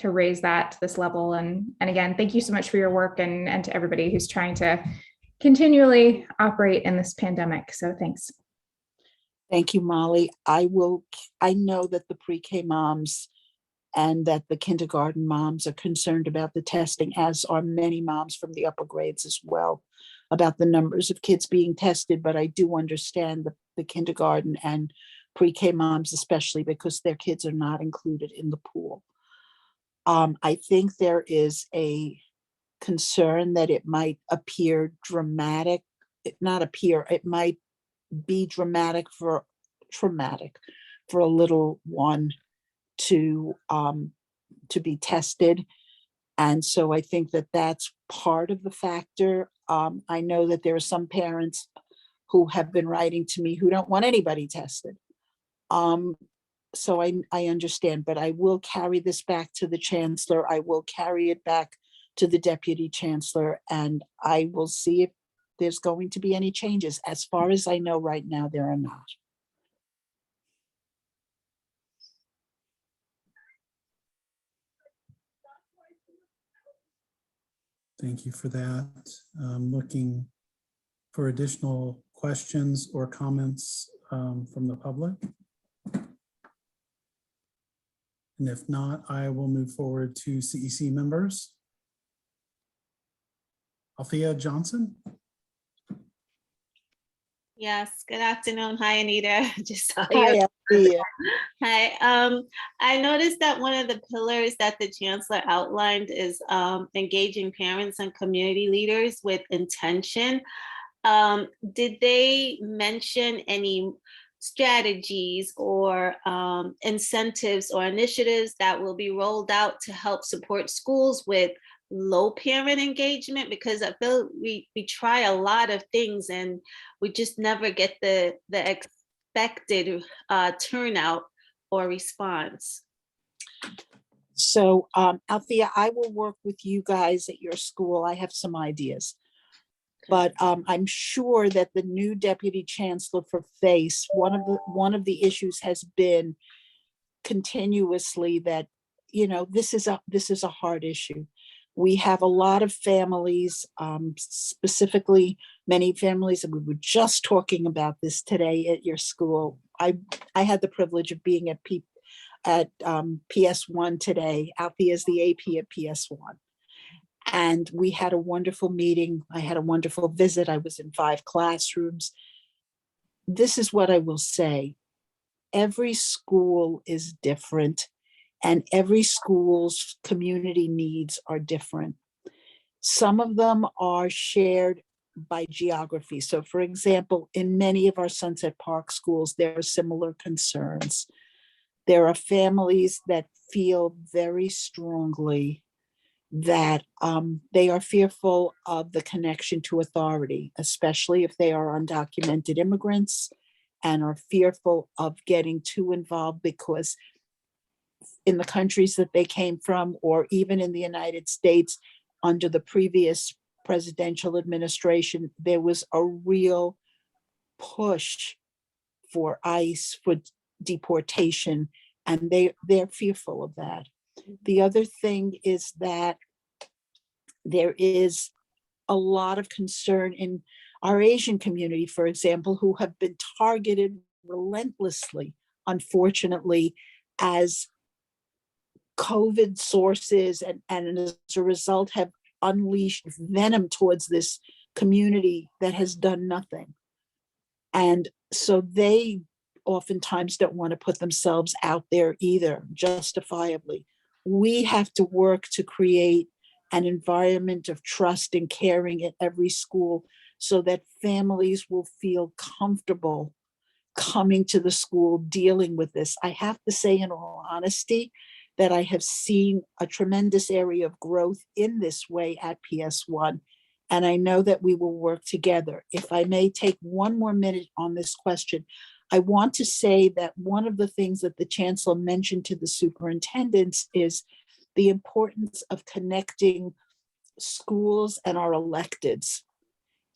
raise that to this level. And again, thank you so much for your work and to everybody who's trying to continually operate in this pandemic. So thanks. Thank you, Molly. I know that the pre-K moms and that the kindergarten moms are concerned about the testing, as are many moms from the upper grades as well, about the numbers of kids being tested. But I do understand the kindergarten and pre-K moms, especially because their kids are not included in the pool. I think there is a concern that it might appear dramatic, it might be traumatic for a little one to be tested. And so I think that that's part of the factor. I know that there are some parents who have been writing to me who don't want anybody tested. So I understand, but I will carry this back to the chancellor. I will carry it back to the deputy chancellor, and I will see if there's going to be any changes. As far as I know right now, there are not. Thank you for that. Looking for additional questions or comments from the public. And if not, I will move forward to CEC members. Althea Johnson. Yes, good afternoon. Hi, Anita. Just saw Hi, you. Althea. Hi. I noticed that one of the pillars that the chancellor outlined is engaging parents and community leaders with intention. Did they mention any strategies or incentives or initiatives that will be rolled out to help support schools with low parent engagement? Because I feel we try a lot of things and we just never get the expected turnout or response. So, Althea, I will work with you guys at your school. I have some ideas. But I'm sure that the new deputy chancellor for FACE, one of the issues has been continuously that, you know, this is a hard issue. We have a lot of families, specifically many families, and we were just talking about this today at your school. I had the privilege of being at PS1 today. Althea is the AP at PS1. And we had a wonderful meeting. I had a wonderful visit. I was in 5 classrooms. This is what I will say. Every school is different, and every school's community needs are different. Some of them are shared by geography. So for example, in many of our Sunset Park schools, there are similar concerns. There are families that feel very strongly that they are fearful of the connection to authority, especially if they are undocumented immigrants, and are fearful of getting too involved because in the countries that they came from, or even in the United States under the previous presidential administration, there was a real push for ICE, for deportation, and they're fearful of that. The other thing is that there is a lot of concern in our Asian community, for example, who have been targeted relentlessly, unfortunately, as COVID sources, and as a result have unleashed venom towards this community that has done nothing. And so they oftentimes don't want to put themselves out there either, justifiably. We have to work to create an environment of trust and caring at every school so that families will feel comfortable coming to the school, dealing with this. I have to say, in all honesty, that I have seen a tremendous area of growth in this way at PS1. And I know that we will work together. If I may take one more minute on this question, I want to say that one of the things that the chancellor mentioned to the superintendents is the importance of connecting schools and our electeds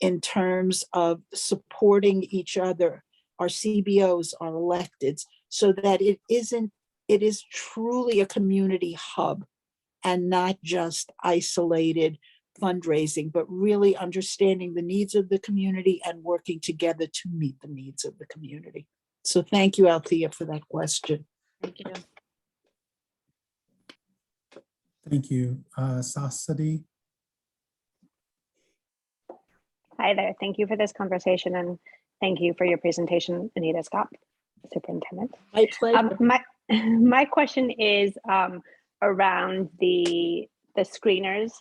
in terms of supporting each other, our CBOs, our electeds, so that it is truly a community hub and not just isolated fundraising, but really understanding the needs of the community and working together to meet the needs of the community. So thank you, Althea, for that question. Thank you. Thank you. Sasadi. Hi there. Thank you for this conversation, and thank you for your presentation, Anita Scott, Superintendent. My pleasure. My question is around the screeners,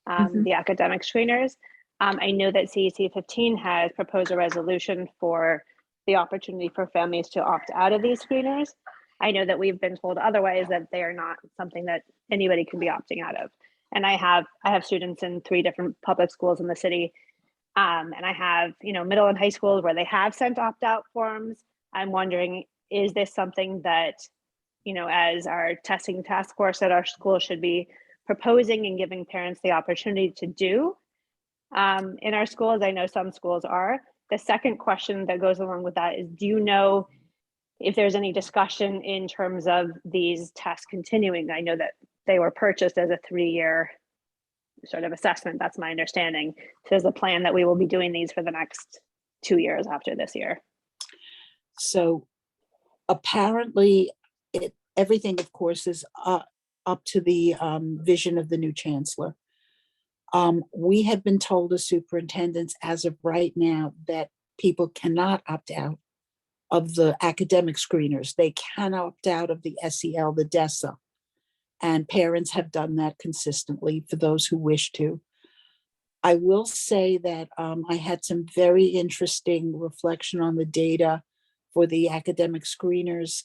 the academic screeners. I know that CEC15 has proposed a resolution for the opportunity for families to opt out of these screeners. I know that we've been told otherwise, that they are not something that anybody can be opting out of. And I have students in 3 different public schools in the city. And I have, middle and high schools where they have sent opt-out forms. I'm wondering, is this something that, as our testing task force at our school should be proposing and giving parents the opportunity to do in our schools? I know some schools are. The second question that goes along with that is, do you know if there's any discussion in terms of these tests continuing? I know that they were purchased as a 3-year sort of assessment. That's my understanding. So there's a plan that we will be doing these for the next 2 years after this year. So apparently everything, of course, is up to the vision of the new chancellor. We have been told as superintendents as of right now that people cannot opt out of the academic screeners. They can opt out of the SEL, the DESA. And parents have done that consistently for those who wish to. I will say that I had some very interesting reflection on the data for the academic screeners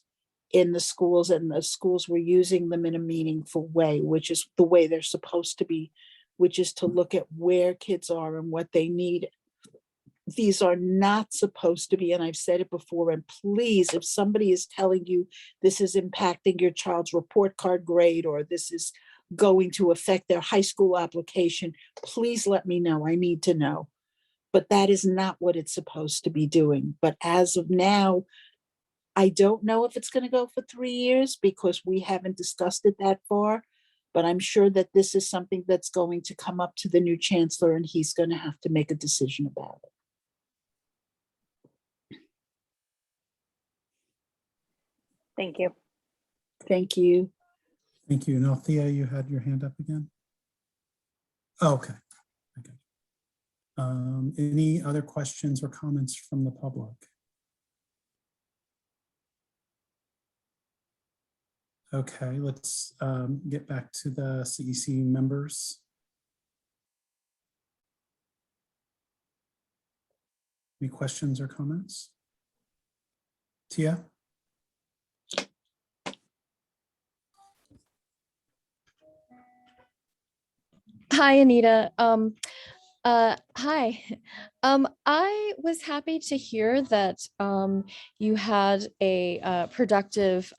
in the schools, and the schools were using them in a meaningful way, which is the way they're supposed to be, which is to look at where kids are and what they need. These are not supposed to be, and I've said it before, and please, if somebody is telling you this is impacting your child's report card grade, or this is going to affect their high school application, please let me know. I need to know. But that is not what it's supposed to be doing. But as of now, I don't know if it's going to go for 3 years because we haven't discussed it that far. But I'm sure that this is something that's going to come up to the new chancellor, and he's going to have to make a decision about it. Thank you. Thank you. Thank you. And Althea, you had your hand up again? Oh, okay. Any other questions or comments from the public? Okay, let's get back to the CEC members. Any questions or comments? Tia? Hi, Anita. Hi. I was happy to hear that you had a productive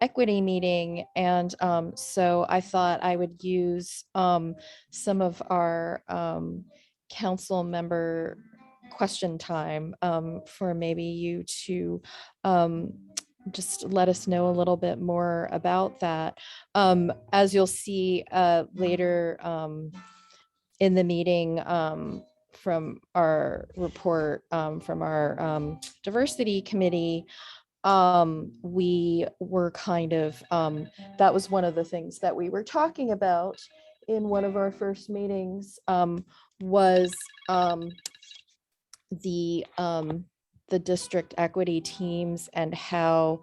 equity meeting, and so I thought I would use some of our council member question time for maybe you to just let us know a little bit more about that. As you'll see later in the meeting from our report from our diversity committee, we were kind of, that was one of the things that we were talking about in one of our first meetings, was the district equity teams, and how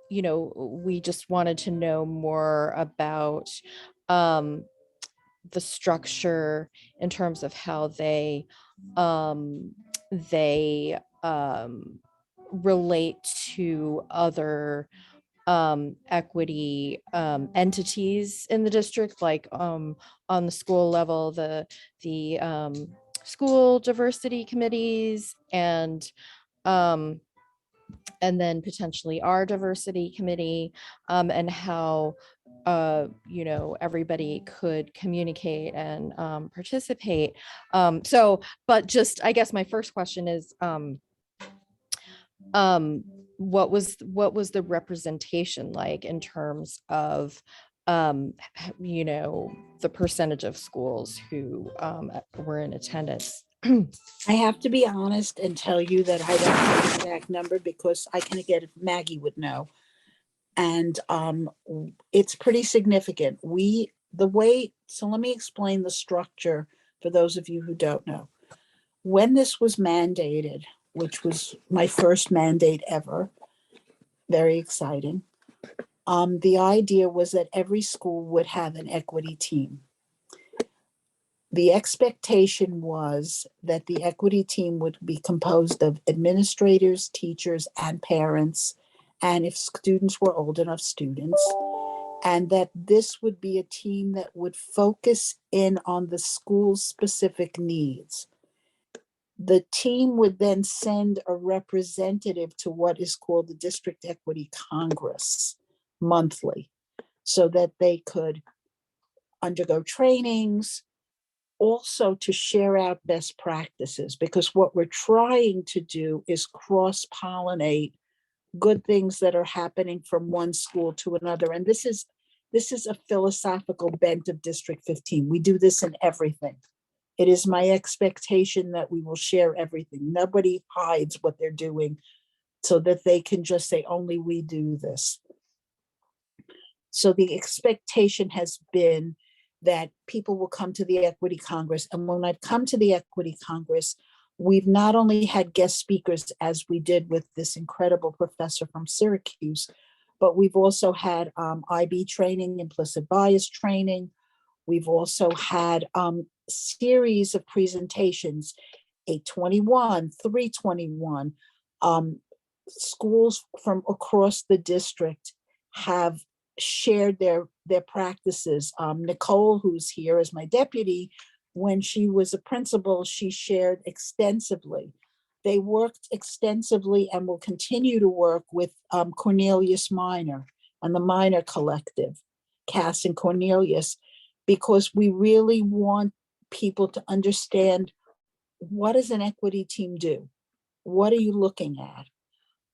you know, we just wanted to know more about the structure in terms of how they relate to other equity entities in the district, like on the school level, the school diversity committees, and then potentially our diversity committee, and how you know, everybody could communicate and participate. But just, I guess my first question is, what was the representation like in terms of you know, the percentage of schools who were in attendance? I have to be honest and tell you that I don't have the exact number, because I can get it, Maggie would know. And it's pretty significant. So let me explain the structure for those of you who don't know. When this was mandated, which was my first mandate ever, very exciting. The idea was that every school would have an equity team. The expectation was that the equity team would be composed of administrators, teachers, and parents, and if students were old enough, students, and that this would be a team that would focus in on the school's specific needs. The team would then send a representative to what is called the District Equity Congress monthly, so that they could undergo trainings, also to share out best practices, because what we're trying to do is cross-pollinate good things that are happening from one school to another. And this is a philosophical bent of District 15. We do this in everything. It is my expectation that we will share everything. Nobody hides what they're doing so that they can just say, only we do this. So the expectation has been that people will come to the Equity Congress. And when I've come to the Equity Congress, we've not only had guest speakers, as we did with this incredible professor from Syracuse, but we've also had IB training, implicit bias training. We've also had series of presentations, 821, 321. Schools from across the district have shared their practices. Nicole, who's here as my deputy, when she was a principal, she shared extensively. They worked extensively and will continue to work with Cornelius Minor and the Minor Collective, Cass and Cornelius, because we really want people to understand, what does an equity team do? What are you looking at?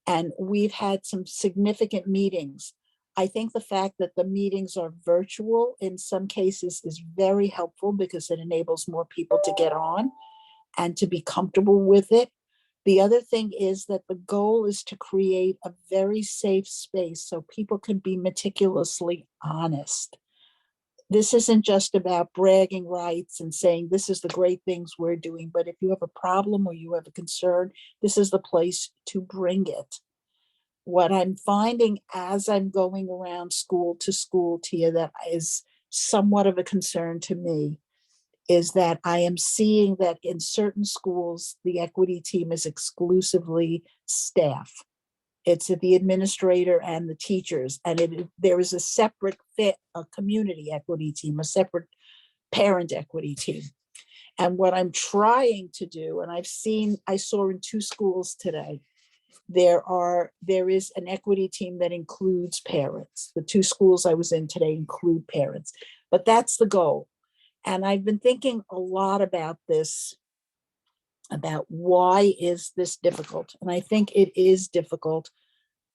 And we've had some significant meetings. I think the fact that the meetings are virtual in some cases is very helpful because it enables more people to get on and to be comfortable with it. The other thing is that the goal is to create a very safe space so people can be meticulously honest. This isn't just about bragging rights and saying this is the great things we're doing, but if you have a problem or you have a concern, this is the place to bring it. What I'm finding as I'm going around school to school, Tia, that is somewhat of a concern to me, is that I am seeing that in certain schools, the equity team is exclusively staff. It's the administrator and the teachers, and there is a separate a community equity team, a separate parent equity team. And what I'm trying to do, and I saw in 2 schools today, there is an equity team that includes parents. The 2 schools I was in today include parents, but that's the goal. And I've been thinking a lot about this, about why is this difficult? And I think it is difficult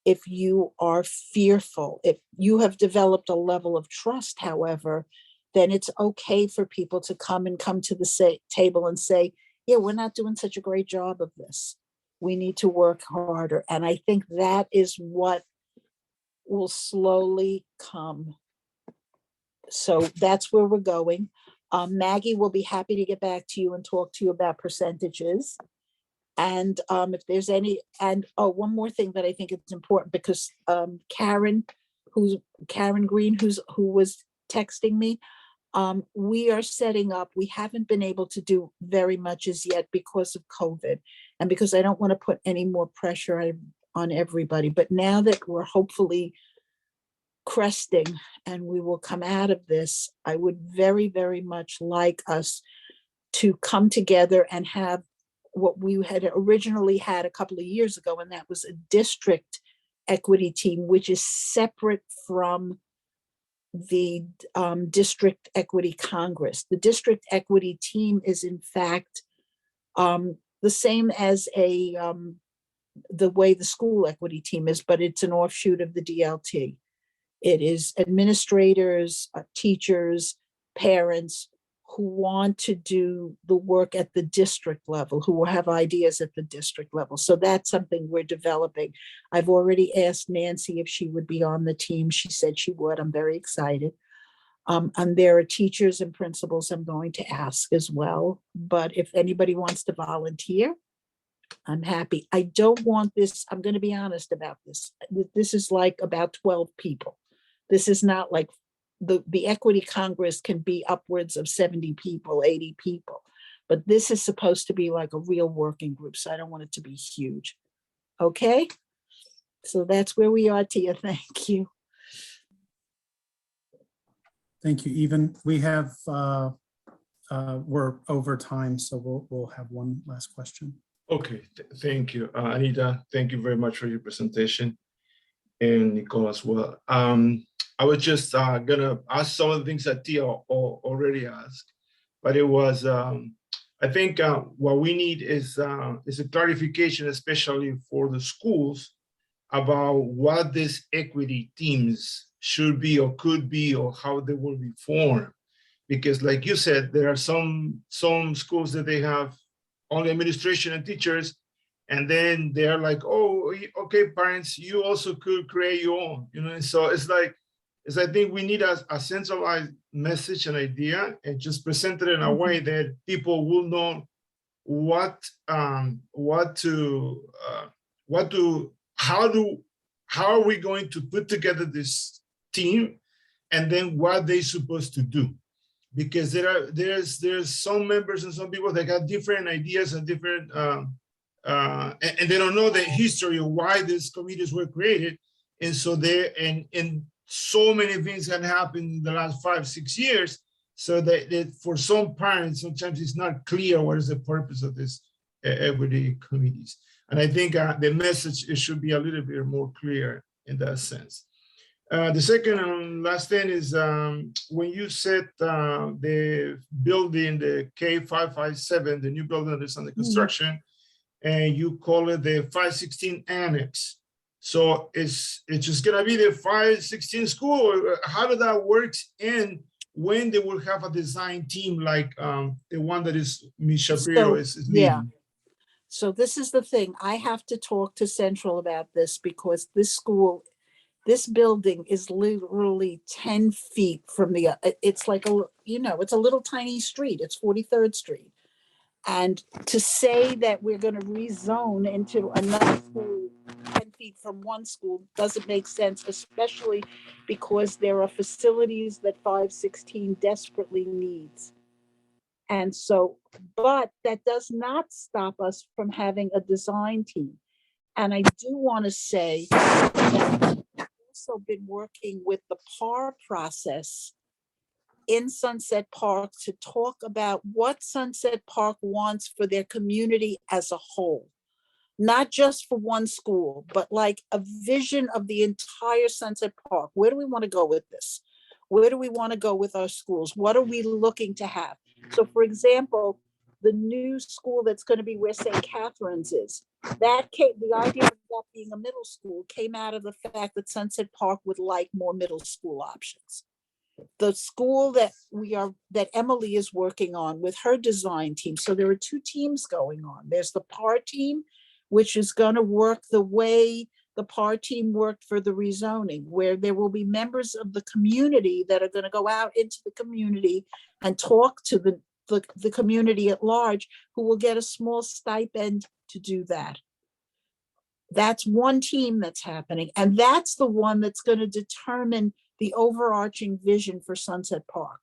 if you are fearful. If you have developed a level of trust, however, then it's okay for people to come to the table and say, yeah, we're not doing such a great job of this. We need to work harder. And I think that is what will slowly come. So that's where we're going. Maggie will be happy to get back to you and talk to you about percentages. And if there's any, and one more thing that I think is important, because Karen Green, who was texting me, we are setting up, we haven't been able to do very much as yet because of COVID and because I don't want to put any more pressure on everybody. But now that we're hopefully cresting and we will come out of this, I would very, very much like us to come together and have what we had originally had a couple of years ago, and that was a district equity team, which is separate from the District Equity Congress. The District Equity Team is in fact the same as the way the school equity team is, but it's an offshoot of the DLT. It is administrators, teachers, parents who want to do the work at the district level, who have ideas at the district level. So that's something we're developing. I've already asked Nancy if she would be on the team. She said she would. I'm very excited. And there are teachers and principals I'm going to ask as well. But if anybody wants to volunteer, I'm happy. I don't want this, I'm going to be honest about this. This is like about 12 people. This is not like the Equity Congress can be upwards of 70 people, 80 people. But this is supposed to be like a real working group. So I don't want it to be huge. Okay. So that's where we are, Tia. Thank you. Thank you, Even. We have, we're over time, so we'll have one last question. Okay, thank you. Anita, thank you very much for your presentation, and Nicole as well. I was just gonna ask some of the things that Tia already asked, but it was, I think what we need is a clarification, especially for the schools, about what these equity teams should be or could be or how they will be formed. Because like you said, there are some schools that they have only administration and teachers, and then they're like, oh, okay, parents, you also could create your own, you know. And so it's like is I think we need a centralized message and idea and just present it in a way that people will know how are we going to put together this team, and then what they're supposed to do, because there's some members and some people that got different ideas and different and they don't know the history of why these committees were created, and so and so many things have happened in the last 5-6 years, so that for some parents sometimes it's not clear what is the purpose of this equity committees. And I think the message, it should be a little bit more clear in that sense. The second and last thing is when you said the building, the K557, the new building that is under construction, and you call it the 516 annex. So it's just gonna be the 516 school. How does that work? And when they will have a design team like the one that is Ms. Shapiro is leading? Yeah. So this is the thing. I have to talk to Central about this because this school, this building is literally 10 feet from the, it's like it's a little tiny street. It's 43rd Street. And to say that we're going to rezone into another school 10 feet from one school doesn't make sense, especially because there are facilities that 516 desperately needs. And so, but that does not stop us from having a design team. And I do want to say that I've also been working with the PAR process in Sunset Park to talk about what Sunset Park wants for their community as a whole. Not just for one school, but like a vision of the entire Sunset Park. Where do we want to go with this? Where do we want to go with our schools? What are we looking to have? So for example, the new school that's going to be where St. Catherine's is, the idea of that being a middle school came out of the fact that Sunset Park would like more middle school options. The school that Emily is working on with her design team. So there are two teams going on. There's the PAR team, which is going to work the way the PAR team worked for the rezoning, where there will be members of the community that are going to go out into the community and talk to the community at large, who will get a small stipend to do that. That's one team that's happening. And that's the one that's going to determine the overarching vision for Sunset Park.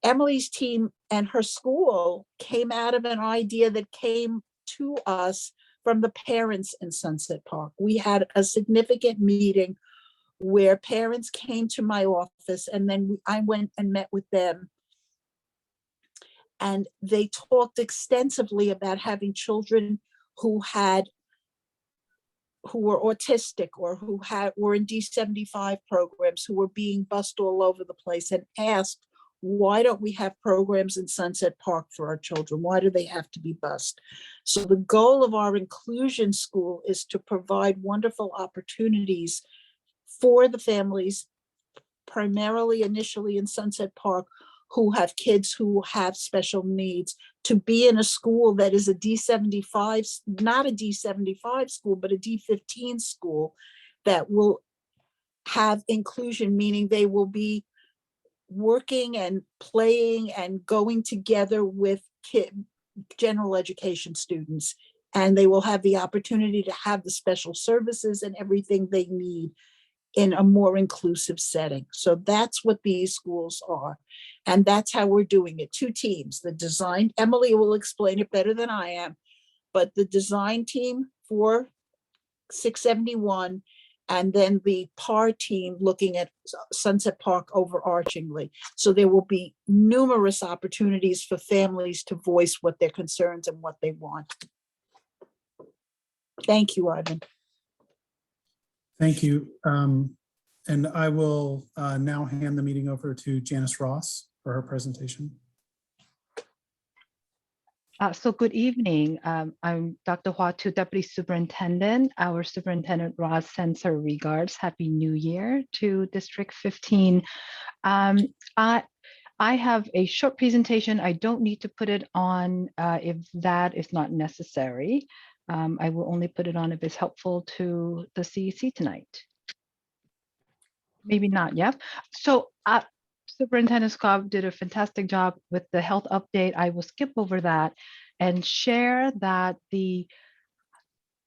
Emily's team and her school came out of an idea that came to us from the parents in Sunset Park. We had a significant meeting where parents came to my office, and then I went and met with them. And they talked extensively about having children who were autistic or who were in D75 programs, who were being bused all over the place, and asked, why don't we have programs in Sunset Park for our children? Why do they have to be bused? So the goal of our inclusion school is to provide wonderful opportunities for the families, primarily initially in Sunset Park, who have kids who have special needs, to be in a school that is a D75, not a D75 school, but a D15 school that will have inclusion, meaning they will be working and playing and going together with general education students. And they will have the opportunity to have the special services and everything they need in a more inclusive setting. So that's what these schools are. And that's how we're doing it. Two teams, the design, Emily will explain it better than I am, but the design team for 671, and then the PAR team looking at Sunset Park overarchingly. So there will be numerous opportunities for families to voice what their concerns and what they want. Thank you, Ivan. Thank you. And I will now hand the meeting over to Janice Ross for her presentation. So good evening. I'm Dr. Hua Tu, Deputy Superintendent. Our Superintendent Ross sends her regards. Happy New Year to District 15. I have a short presentation. I don't need to put it on if that is not necessary. I will only put it on if it's helpful to the CEC tonight. maybe not, yeah. So Superintendent Scott did a fantastic job with the health update. I will skip over that and share that the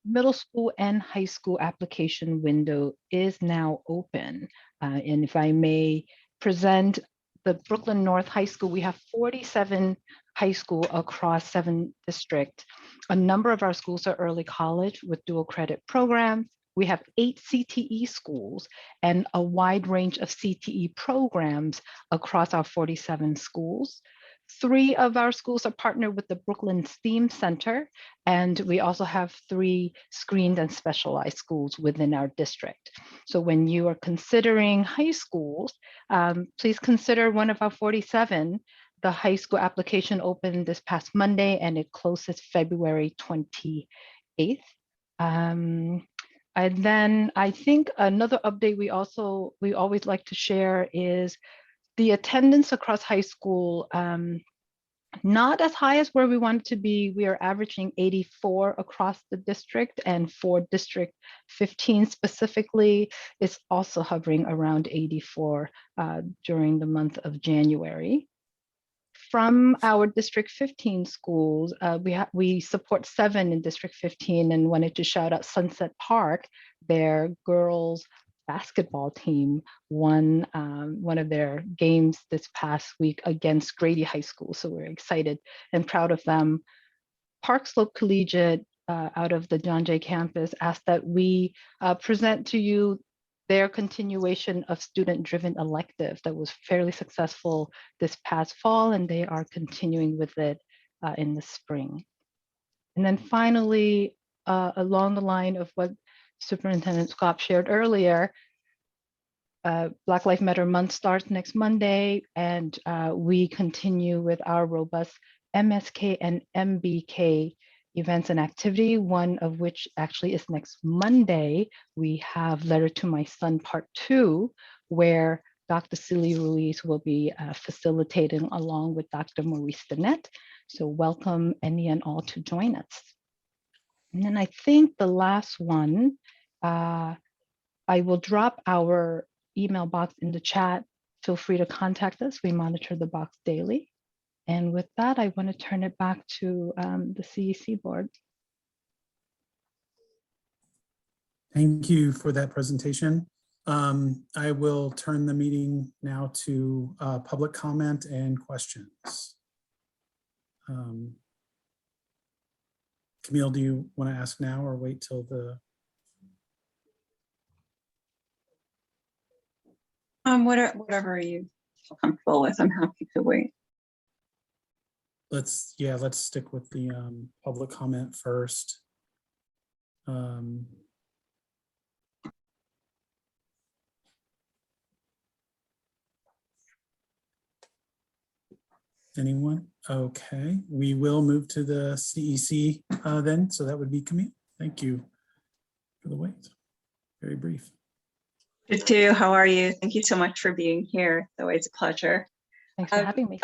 middle school and high school application window is now open. And if I may present the Brooklyn North High School, we have 47 high school across 7 districts. A number of our schools are early college with dual credit programs. We have 8 CTE schools and a wide range of CTE programs across our 47 schools. 3 of our schools are partnered with the Brooklyn STEAM Center, and we also have 3 screened and specialized schools within our district. So when you are considering high schools, please consider one of our 47. The high school application opened this past Monday and it closes February 28th. And then I think another update we always like to share is the attendance across high school, not as high as where we want it to be. We are averaging 84 across the district, and for District 15 specifically, is also hovering around 84 during the month of January. From our District 15 schools, we support 7 in District 15, and wanted to shout out Sunset Park. Their girls basketball team won one of their games this past week against Grady High School. So we're excited and proud of them. Park Slope Collegiate out of the John Jay campus asked that we present to you their continuation of student-driven elective that was fairly successful this past fall, and they are continuing with it in the spring. And then finally, along the line of what Superintendent Scott shared earlier, Black Lives Matter Month starts next Monday, and we continue with our robust MSK and MBK events and activity, one of which actually is next Monday. We have Letter to My Son Part 2, where Dr. Celie Ruiz will be facilitating along with Dr. Maurice Danette. So welcome any and all to join us. And then I think the last one, I will drop our email box in the chat. Feel free to contact us. We monitor the box daily. And with that, I want to turn it back to the CEC board. Thank you for that presentation. I will turn the meeting now to public comment and questions. Camille, do you want to ask now or wait till the? Whatever you feel comfortable with, I'm happy to wait. Let's stick with the public comment first. Anyone? Okay, we will move to the CEC then. So that would be Camille. Thank you for the wait. Very brief. Good too. How are you? Thank you so much for being here. It's always a pleasure. Thanks for having me.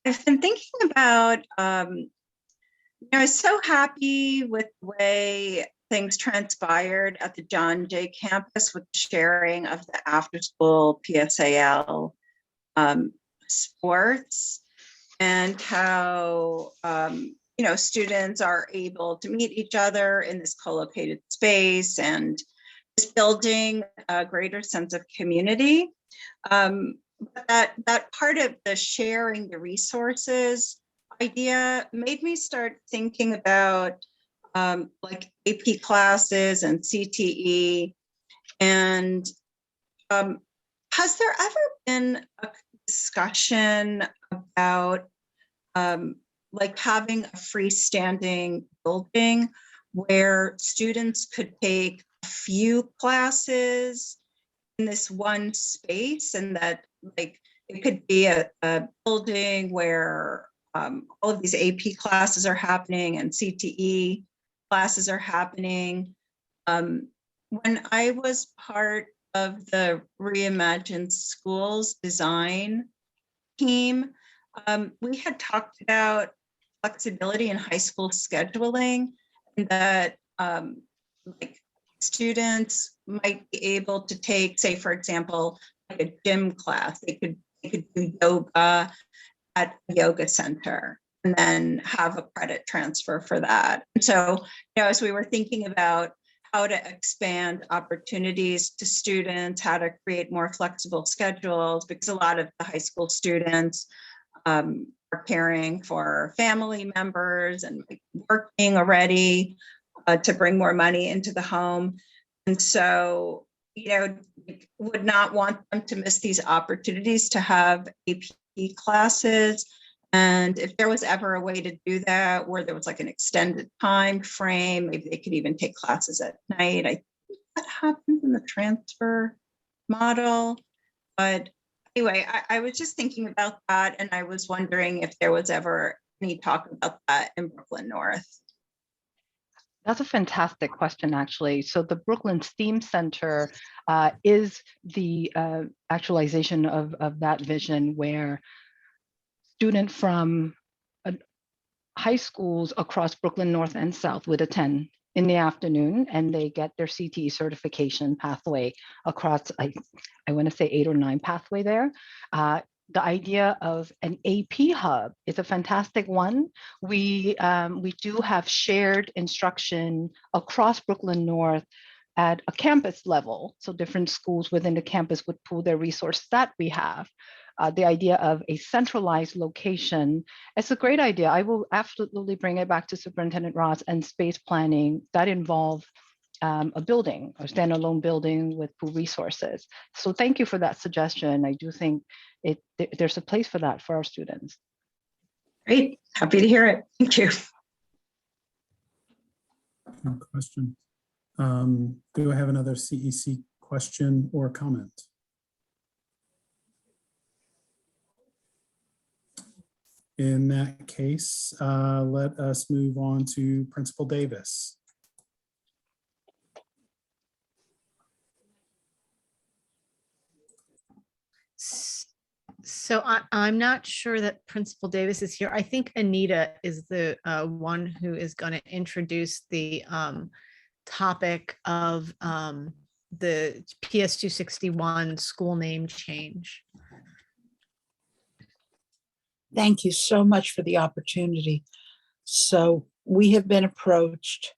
I've been thinking about, I was so happy with the way things transpired at the John Jay campus with the sharing of the after-school PSAL sports, and how students are able to meet each other in this co-located space and just building a greater sense of community. That part of the sharing the resources idea made me start thinking about like AP classes and CTE. And has there ever been a discussion about like having a freestanding building where students could take a few classes in this one space, and that like it could be a building where all of these AP classes are happening and CTE classes are happening. When I was part of the Reimagined Schools design team, we had talked about flexibility in high school scheduling, and that like students might be able to take, say, for example, like a gym class. They could do yoga at a yoga center and then have a credit transfer for that. And so, as we were thinking about how to expand opportunities to students, how to create more flexible schedules, because a lot of the high school students are caring for family members and working already to bring more money into the home. And so, would not want them to miss these opportunities to have AP classes. And if there was ever a way to do that where there was like an extended time frame, maybe they could even take classes at night. I think that happens in the transfer model. But anyway, I was just thinking about that, and I was wondering if there was ever any talk about that in Brooklyn North. That's a fantastic question, actually. So the Brooklyn STEAM Center is the actualization of that vision, where students from high schools across Brooklyn North and South would attend in the afternoon, and they get their CTE certification pathway across, I want to say 8 or 9 pathway there. The idea of an AP hub is a fantastic one. We do have shared instruction across Brooklyn North at a campus level. So different schools within the campus would pool their resources that we have. The idea of a centralized location, it's a great idea. I will absolutely bring it back to Superintendent Ross and space planning that involve a building, a standalone building with pool resources. So thank you for that suggestion. I do think there's a place for that for our students. Great, happy to hear it. Thank you. No question. Do I have another CEC question or comment? In that case, let us move on to Principal Davis. So I'm not sure that Principal Davis is here. I think Anita is the one who is going to introduce the topic of the PS 261 school name change. Thank you so much for the opportunity. So we have been approached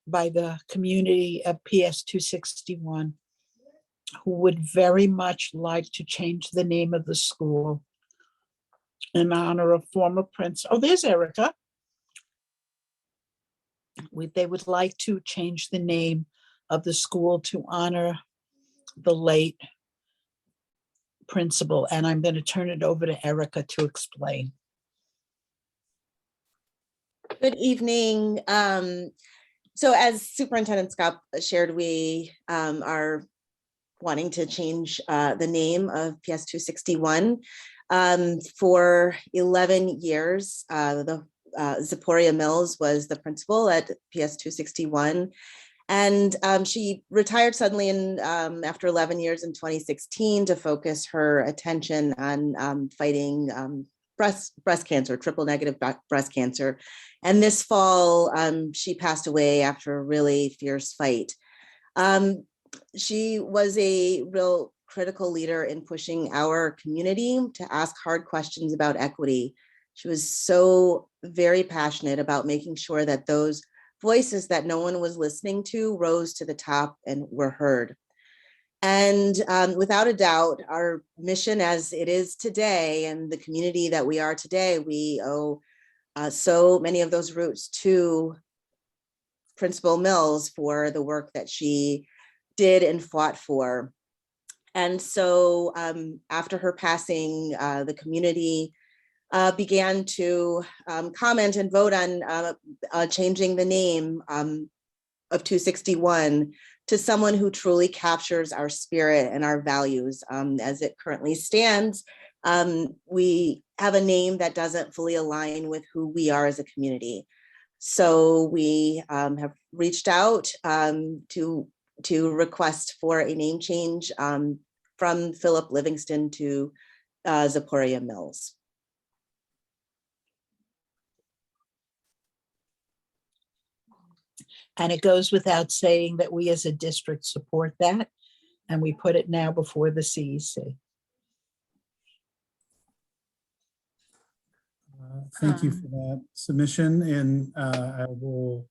by the community of PS 261 who would very much like to change the name of the school in honor of former principal. Oh, there's Erica. They would like to change the name of the school to honor the late principal, and I'm going to turn it over to Erica to explain. Good evening. So as Superintendent Scott shared, we are wanting to change the name of PS 261. For 11 years, the Zipporah Mills was the principal at PS 261. And she retired suddenly after 11 years in 2016 to focus her attention on fighting breast cancer, triple negative breast cancer. And this fall, she passed away after a really fierce fight. She was a real critical leader in pushing our community to ask hard questions about equity. She was so very passionate about making sure that those voices that no one was listening to rose to the top and were heard. And without a doubt, our mission as it is today and the community that we are today, we owe so many of those roots to Principal Mills for the work that she did and fought for. And so after her passing, the community began to comment and vote on changing the name of 261 to someone who truly captures our spirit and our values. As it currently stands, we have a name that doesn't fully align with who we are as a community. So we have reached out to request for a name change from Philip Livingston to Zipporah Mills. And it goes without saying that we as a district support that. And we put it now before the CEC. Thank you for that submission, and I will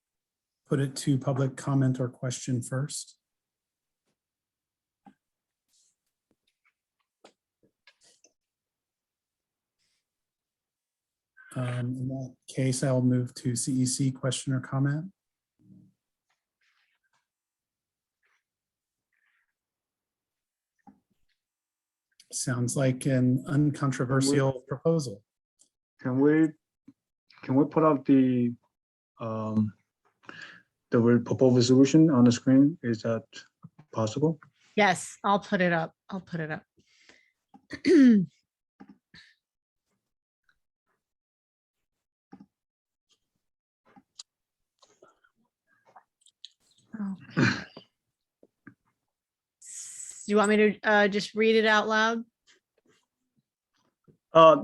put it to public comment or question first. In that case, I'll move to CEC question or comment. Sounds like an uncontroversial proposal. Can we put up the proposed resolution on the screen? Is that possible? Yes, I'll put it up. I'll put it up. Okay. You want me to just read it out loud?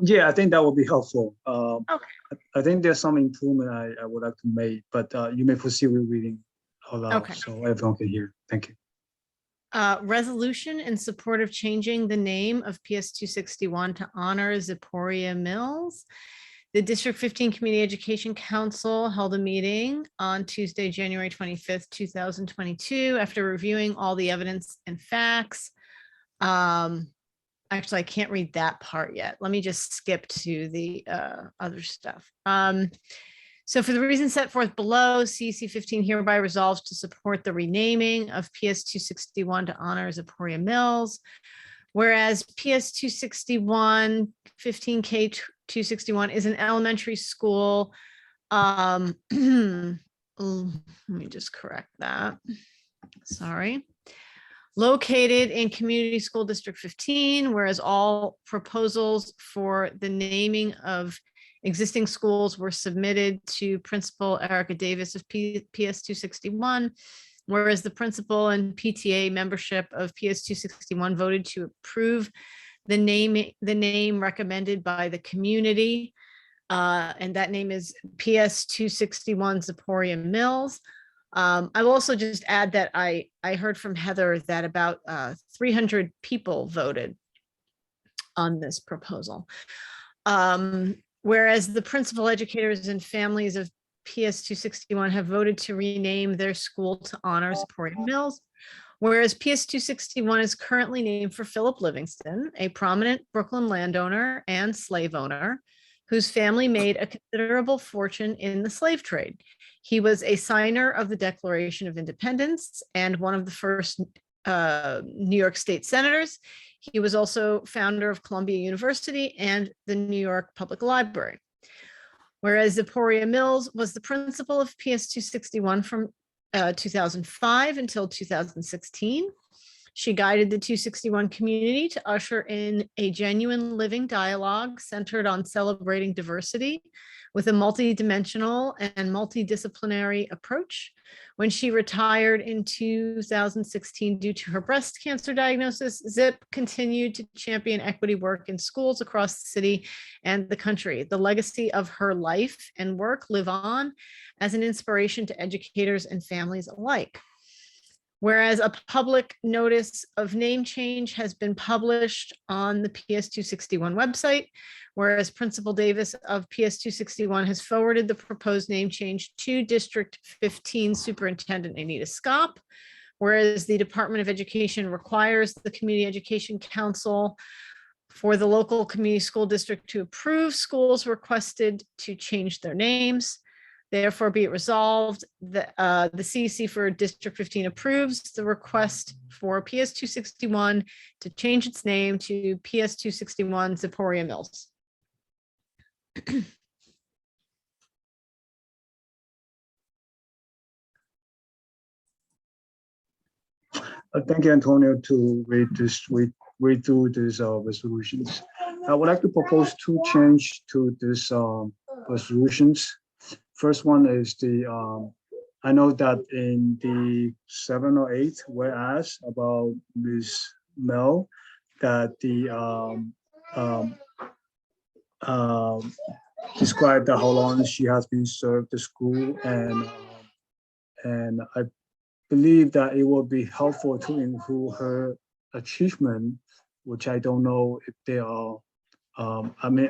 Yeah, I think that would be helpful. Okay. I think there's some improvement I would like to make, but you may proceed with reading out loud Okay. so everyone can hear. Thank you. Resolution in support of changing the name of PS 261 to honor Zipporah Mills. The District 15 Community Education Council held a meeting on Tuesday, January 25th, 2022, after reviewing all the evidence and facts. Actually, I can't read that part yet. Let me just skip to the other stuff. So for the reasons set forth below, CEC15 hereby resolves to support the renaming of PS 261 to honor Zipporah Mills. Whereas PS 261, 15K 261 is an elementary school. Let me just correct that. Sorry. Located in Community School District 15, whereas all proposals for the naming of existing schools were submitted to Principal Erica Davis of PS 261, whereas the principal and PTA membership of PS 261 voted to approve the name recommended by the community, and that name is PS 261 Zipporah Mills. I will also just add that I heard from Heather that about 300 people voted on this proposal. Whereas the principal, educators, and families of PS 261 have voted to rename their school to honor Zipporah Mills. Whereas PS 261 is currently named for Philip Livingston, a prominent Brooklyn landowner and slave owner whose family made a considerable fortune in the slave trade. He was a signer of the Declaration of Independence and one of the first New York State senators. He was also founder of Columbia University and the New York Public Library. Whereas Zipporah Mills was the principal of PS 261 from 2005 until 2016. She guided the 261 community to usher in a genuine living dialogue centered on celebrating diversity with a multidimensional and multidisciplinary approach. When she retired in 2016 due to her breast cancer diagnosis, Zip continued to champion equity work in schools across the city and the country. The legacy of her life and work live on as an inspiration to educators and families alike. Whereas a public notice of name change has been published on the PS 261 website, whereas Principal Davis of PS 261 has forwarded the proposed name change to District 15 Superintendent Anita Skop, whereas the Department of Education requires the Community Education Council for the local community school district to approve schools requested to change their names. Therefore, be it resolved that the CEC for District 15 approves the request for PS 261 to change its name to PS 261 Zipporah Mills. Thank you, Antonio, to read through these resolutions. I would like to propose two changes to these resolutions. First one is I know that in the 7 or 8 whereas about Ms. Mel, that described how long she has been served the school and I believe that it will be helpful to include her achievement, which I don't know if they are. I mean,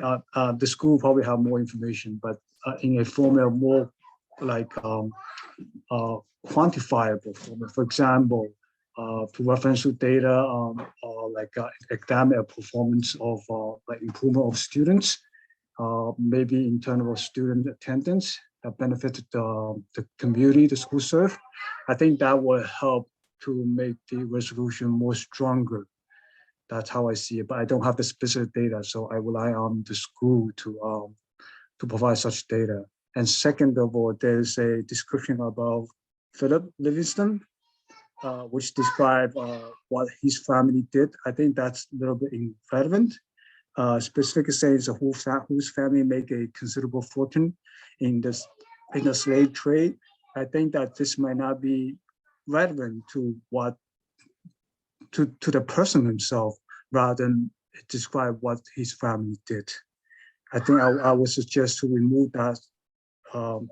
the school probably have more information, but in a format more like quantifiable format. For example, to reference to data like academic performance of like improvement of students, maybe in terms of student attendance that benefited the community the school serve. I think that will help to make the resolution more stronger. That's how I see it, but I don't have the specific data, so I rely on the school to provide such data. And second of all, there's a description about Philip Livingston, which describe what his family did. I think that's a little bit irrelevant. Specifically says whose family make a considerable fortune in the slave trade. I think that this might not be relevant to to the person himself, rather than describe what his family did. I think I would suggest to remove that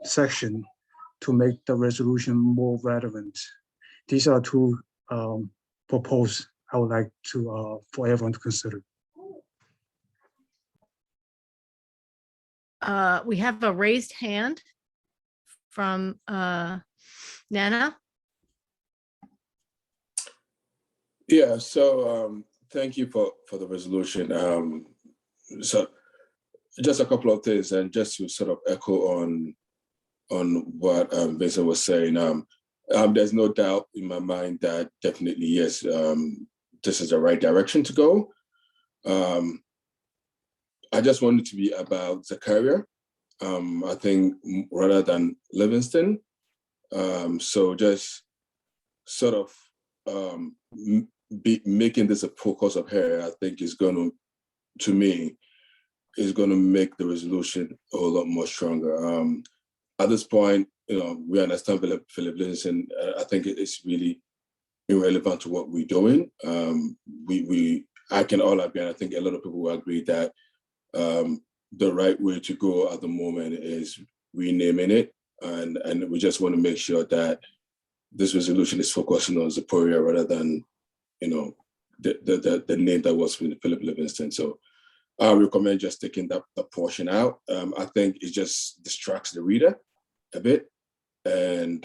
section to make the resolution more relevant. These are two proposed I would like to for everyone to consider. We have a raised hand from Nana. Yeah, so thank you for the resolution. So just a couple of things, and just to sort of echo on what Vincent was saying. There's no doubt in my mind that definitely, yes, this is the right direction to go. I just want it to be about Zakaria, I think, rather than Livingston. So just sort of be making this a focus of her, I think is going to me, is going to make the resolution a whole lot more stronger. At this point, we understand Philip Livingston. I think it's really irrelevant to what we're doing. I can all agree, and I think a lot of people will agree that the right way to go at the moment is renaming it, and we just want to make sure that this resolution is focusing on Zaporia rather than, the name that was Philip Livingston. So I recommend just taking that portion out. I think it just distracts the reader a bit, and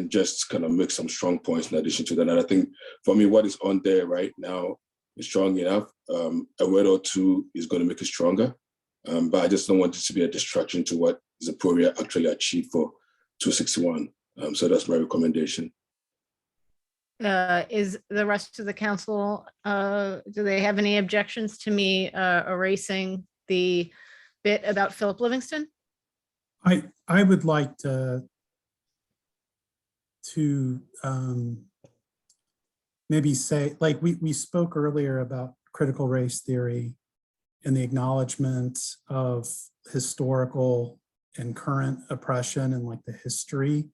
just kind of make some strong points in addition to that. And I think for me, what is on there right now is strong enough. A word or two is going to make it stronger, but I just don't want it to be a distraction to what Zaporia actually achieved for 261. So that's my recommendation. Is the rest of the council, do they have any objections to me erasing the bit about Philip Livingston? I would like to maybe say, like we spoke earlier about critical race theory and the acknowledgement of historical and current oppression and like the history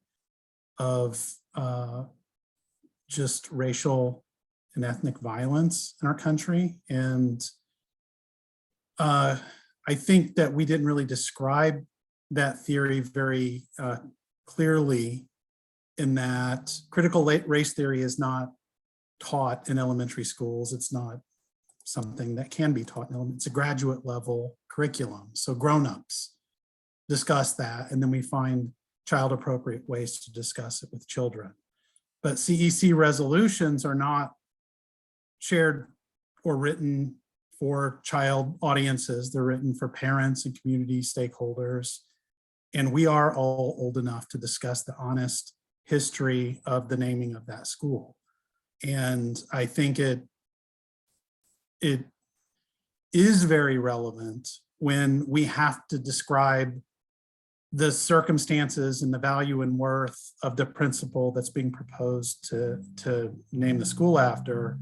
of just racial and ethnic violence in our country. And I think that we didn't really describe that theory very clearly, in that critical race theory is not taught in elementary schools. It's not something that can be taught in elementary. It's a graduate level curriculum. So grown-ups discuss that, and then we find child appropriate ways to discuss it with children. But CEC resolutions are not shared or written for child audiences. They're written for parents and community stakeholders. And we are all old enough to discuss the honest history of the naming of that school. And I think it is very relevant when we have to describe the circumstances and the value and worth of the principle that's being proposed to name the school after,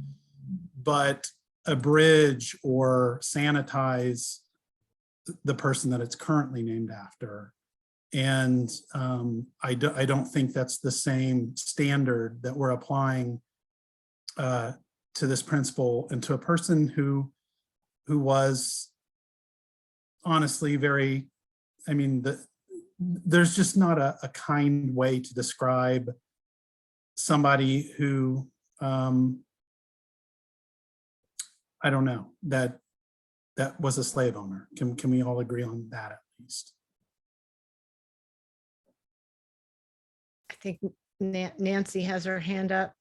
but abridge or sanitize the person that it's currently named after. And I don't think that's the same standard that we're applying to this principle and to a person who was honestly very, I mean, there's just not a kind way to describe somebody who, I don't know, that was a slave owner. Can we all agree on that at least? I think Nancy has her hand up.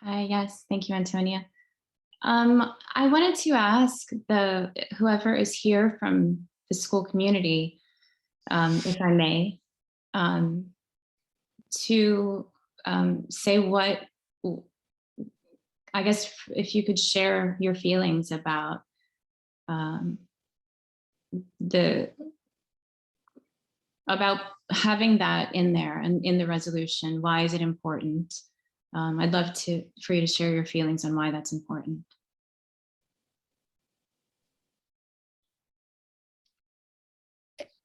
Hi, yes, thank you, Antonia. I wanted to ask whoever is here from the school community, if I may, to say what, I guess if you could share your feelings about about having that in there and in the resolution. Why is it important? I'd love for you to share your feelings on why that's important.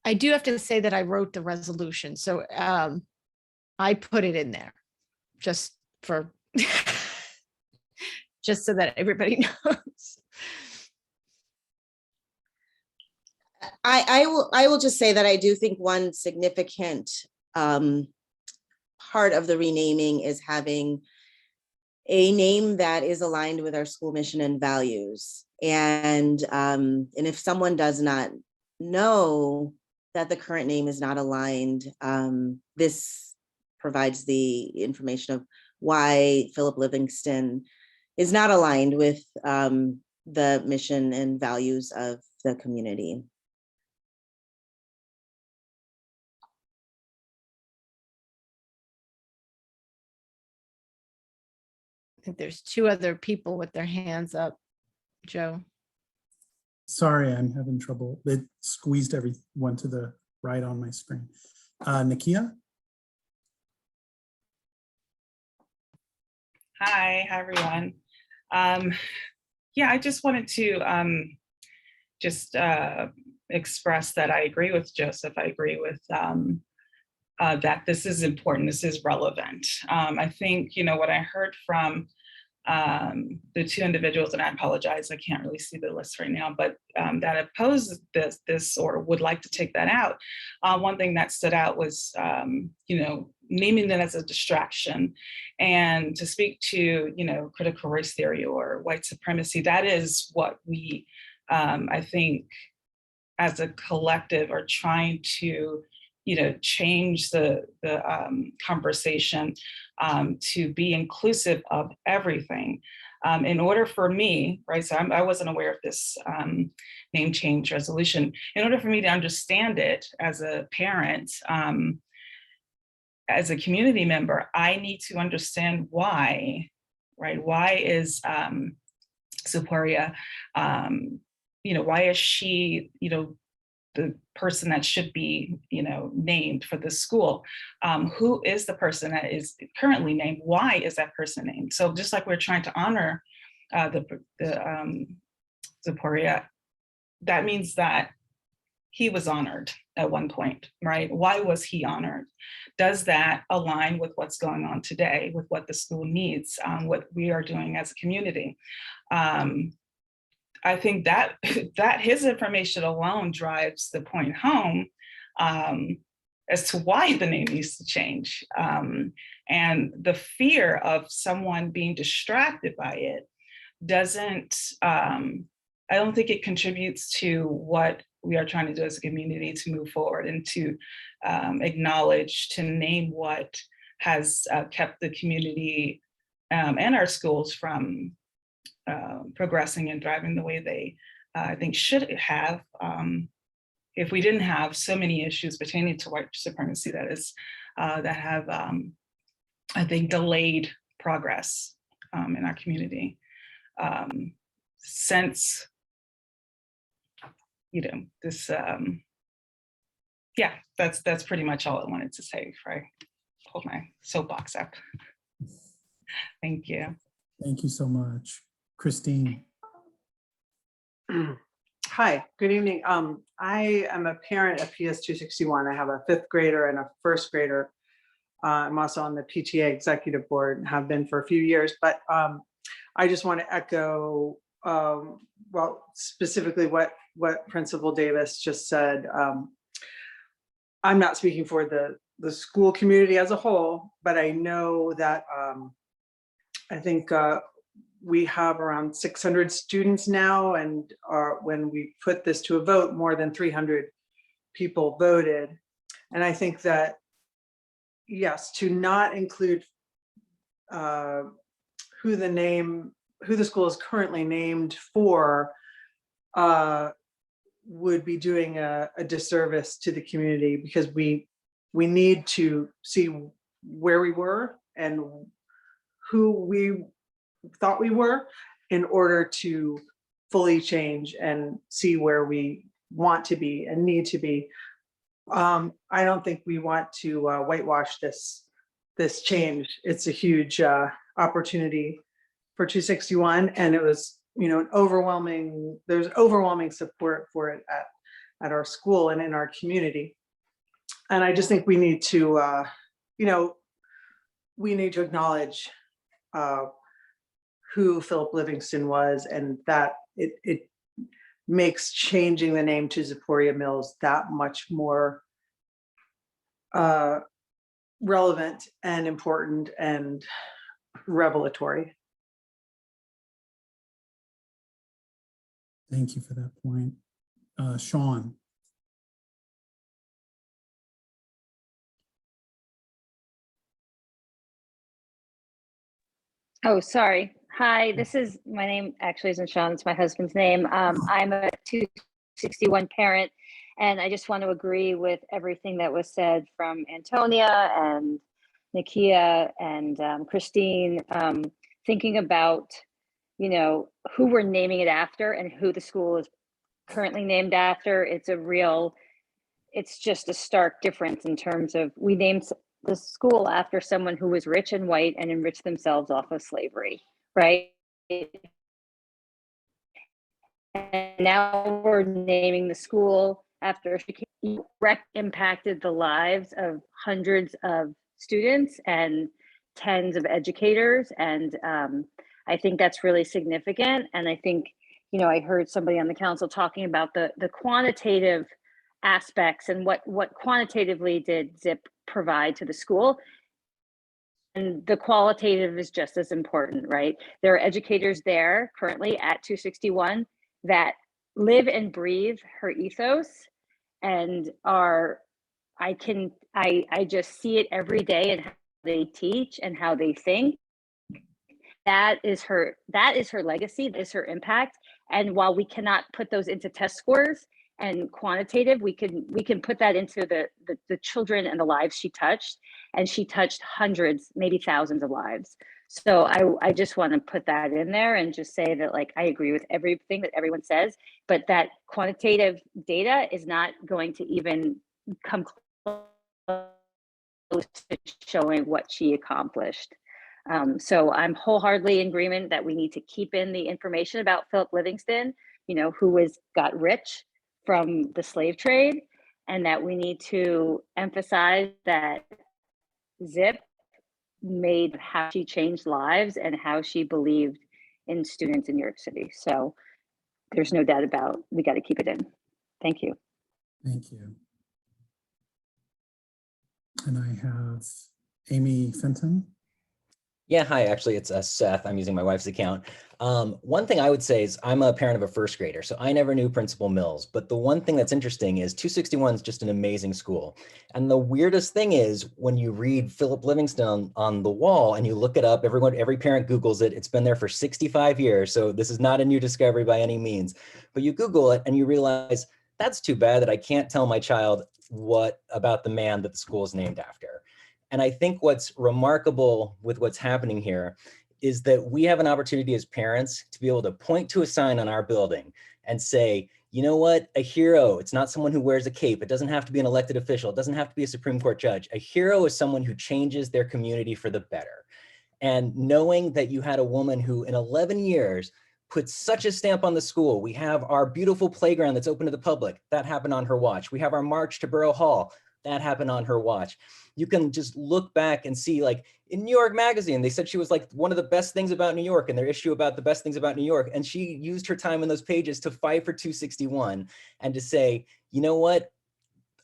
I do have to say that I wrote the resolution, so I put it in there just for just so that everybody knows. I will just say that I do think one significant part of the renaming is having a name that is aligned with our school mission and values. And if someone does not know that the current name is not aligned, this provides the information of why Philip Livingston is not aligned with the mission and values of the community. I think there's two other people with their hands up. Joe. Sorry, I'm having trouble. It squeezed everyone to the right on my screen. Nakia? Hi everyone. Yeah, I just wanted to express that I agree with Joseph. I agree with that this is important, this is relevant. I think, what I heard from the two individuals, and I apologize, I can't really see the list right now, but that oppose this or would like to take that out. One thing that stood out was, naming that as a distraction, and to speak to, critical race theory or white supremacy. That is what we, I think, as a collective are trying to, change the conversation to be inclusive of everything. In order for me, right, so I wasn't aware of this name change resolution. In order for me to understand it as a parent, as a community member, I need to understand why, right? Why is Suparia, why is she, the person that should be, named for the school? Who is the person that is currently named? Why is that person named? So just like we're trying to honor the Suparia, that means that he was honored at one point, right? Why was he honored? Does that align with what's going on today, with what the school needs, what we are doing as a community? I think that his information alone drives the point home as to why the name needs to change. And the fear of someone being distracted by it doesn't, I don't think it contributes to what we are trying to do as a community to move forward and to acknowledge, to name what has kept the community and our schools from progressing and driving the way they, I think, should have. If we didn't have so many issues pertaining to white supremacy that have, I think, delayed progress in our community since, this, yeah, that's pretty much all I wanted to say before I hold my soapbox up. Thank you. Thank you so much. Christine. Hi, good evening. I am a parent of PS261. I have a 5th grader and a 1st grader. I'm also on the PTA executive board and have been for a few years, but I just want to echo well, specifically what Principal Davis just said. I'm not speaking for the school community as a whole, but I know that I think we have around 600 students now, and when we put this to a vote, more than 300 people voted. And I think that, yes, to not include who the school is currently named for would be doing a disservice to the community, because we need to see where we were and who we thought we were in order to fully change and see where we want to be and need to be. I don't think we want to whitewash this change. It's a huge opportunity for 261, and it was, you know, there's overwhelming support for it at our school and in our community. And I just think we need to, you know, we need to acknowledge who Philip Livingston was, and that it makes changing the name to Zaporia Mills that much more relevant and important and revelatory. Thank you for that point. Sean. Oh, sorry. Hi, my name actually isn't Sean, it's my husband's name. I'm a 261 parent, and I just want to agree with everything that was said from Antonia and Nakia and Christine, thinking about, you know, who we're naming it after and who the school is currently named after. It's just a stark difference in terms of, we named the school after someone who was rich and white and enriched themselves off of slavery, right? And now we're naming the school after she impacted the lives of hundreds of students and tens of educators. And I think that's really significant. And I think, you know, I heard somebody on the council talking about the quantitative aspects and what quantitatively did ZIP provide to the school. And the qualitative is just as important, right? There are educators there currently at 261 that live and breathe her ethos and I just see it every day in how they teach and how they think. That is her legacy, that is her impact. And while we cannot put those into test scores and quantitative, we can put that into the children and the lives she touched. And she touched hundreds, maybe thousands of lives. So I just want to put that in there and just say that, like, I agree with everything that everyone says, but that quantitative data is not going to even come close to showing what she accomplished. So I'm wholeheartedly in agreement that we need to keep in the information about Philip Livingston, you know, who got rich from the slave trade, and that we need to emphasize that ZIP made how she changed lives and how she believed in students in New York City. So there's no doubt about, we got to keep it in. Thank you. Thank you. And I have Amy Fenton. Yeah, hi, actually it's Seth. I'm using my wife's account. One thing I would say is I'm a parent of a first grader, so I never knew Principal Mills, but the one thing that's interesting is 261 is just an amazing school. And the weirdest thing is when you read Philip Livingston on the wall and you look it up, every parent Googles it, it's been there for 65 years. So this is not a new discovery by any means, but you Google it and you realize that's too bad that I can't tell my child what about the man that the school is named after. And I think what's remarkable with what's happening here is that we have an opportunity as parents to be able to point to a sign on our building and say, you know what, a hero, it's not someone who wears a cape. It doesn't have to be an elected official. It doesn't have to be a Supreme Court judge. A hero is someone who changes their community for the better. And knowing that you had a woman who in 11 years put such a stamp on the school. We have our beautiful playground that's open to the public. That happened on her watch. We have our march to Borough Hall. That happened on her watch. you can just look back and see, like in New York Magazine, they said she was like one of the best things about New York in their issue about the best things about New York. And she used her time in those pages to fight for 261 and to say, you know what,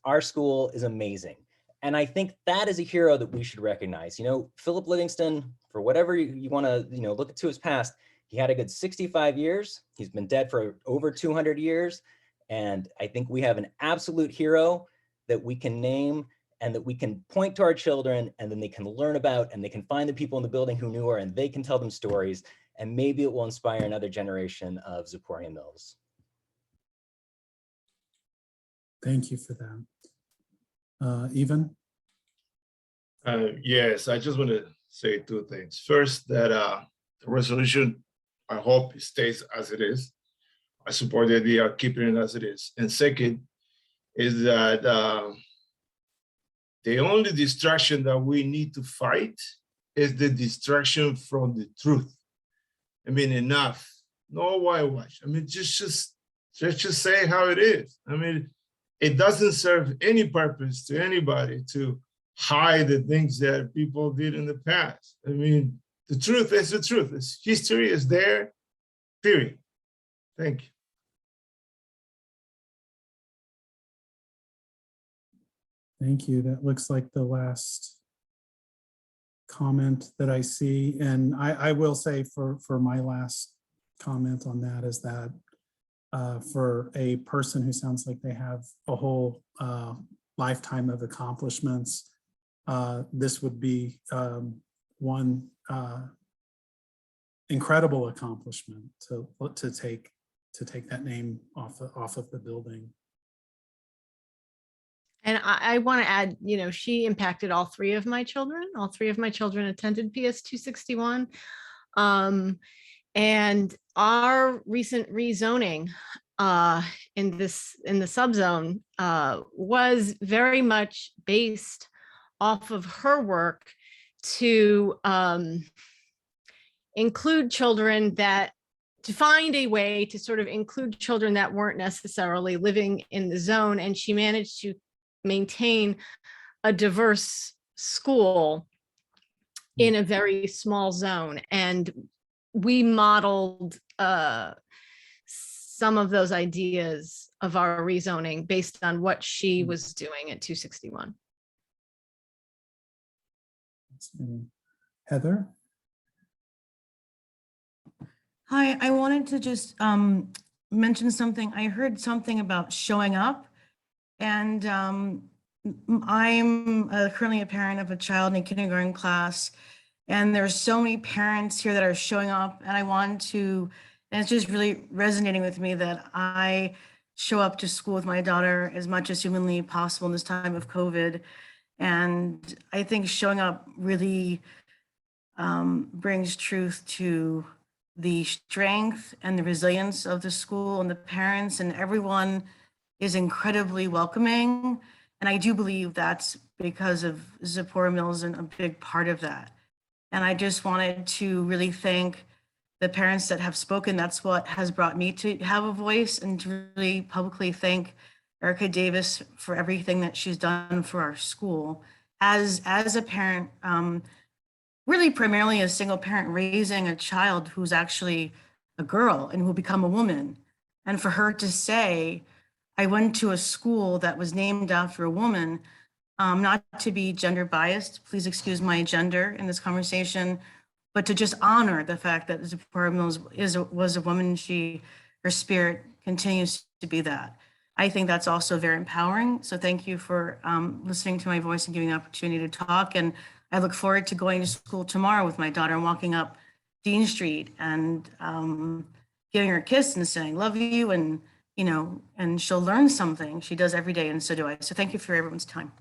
our school is amazing. And I think that is a hero that we should recognize. You know, Philip Livingston, for whatever you want to, you know, look to his past, he had a good 65 years. He's been dead for over 200 years. And I think we have an absolute hero that we can name and that we can point to our children, and then they can learn about, and they can find the people in the building who knew her, and they can tell them stories. And maybe it will inspire another generation of Zipporah Mills. Thank you for that. Evan? Yes, I just want to say two things. First, that the resolution, I hope it stays as it is. I support the idea of keeping it as it is. And second is that the only distraction that we need to fight is the distraction from the truth. I mean, enough, no whitewash. I mean, just say how it is. I mean, it doesn't serve any purpose to anybody to hide the things that people did in the past. I mean, the truth is the truth. History is there, period. Thank you. Thank you. That looks like the last comment that I see. And I will say for my last comment on that is that for a person who sounds like they have a whole lifetime of accomplishments, this would be one incredible accomplishment to take that name off of the building. And I want to add, you know, she impacted all three of my children. All three of my children attended PS 261. And our recent rezoning in the subzone was very much based off of her work to include children to find a way to sort of include children that weren't necessarily living in the zone. And she managed to maintain a diverse school in a very small zone. And we modeled some of those ideas of our rezoning based on what she was doing at 261. Heather? Hi, I wanted to just mention something. I heard something about showing up, and I'm currently a parent of a child in a kindergarten class, and there's so many parents here that are showing up, and I want to, and it's just really resonating with me that I show up to school with my daughter as much as humanly possible in this time of COVID. And I think showing up really brings truth to the strength and the resilience of the school, and the parents and everyone is incredibly welcoming. And I do believe that's because of Zipporah Mills and a big part of that. And I just wanted to really thank the parents that have spoken. That's what has brought me to have a voice, and to really publicly thank Erica Davis for everything that she's done for our school. As a parent, really primarily a single parent raising a child who's actually a girl and who will become a woman. And for her to say, I went to a school that was named after a woman, not to be gender biased, please excuse my gender in this conversation, but to just honor the fact that Zipporah Mills was a woman. Her spirit continues to be that. I think that's also very empowering. So thank you for listening to my voice and giving me the opportunity to talk. And I look forward to going to school tomorrow with my daughter and walking up Dean Street and giving her a kiss and saying, love you. And, you know, and she'll learn something. She does every day, and so do I. So thank you for everyone's time.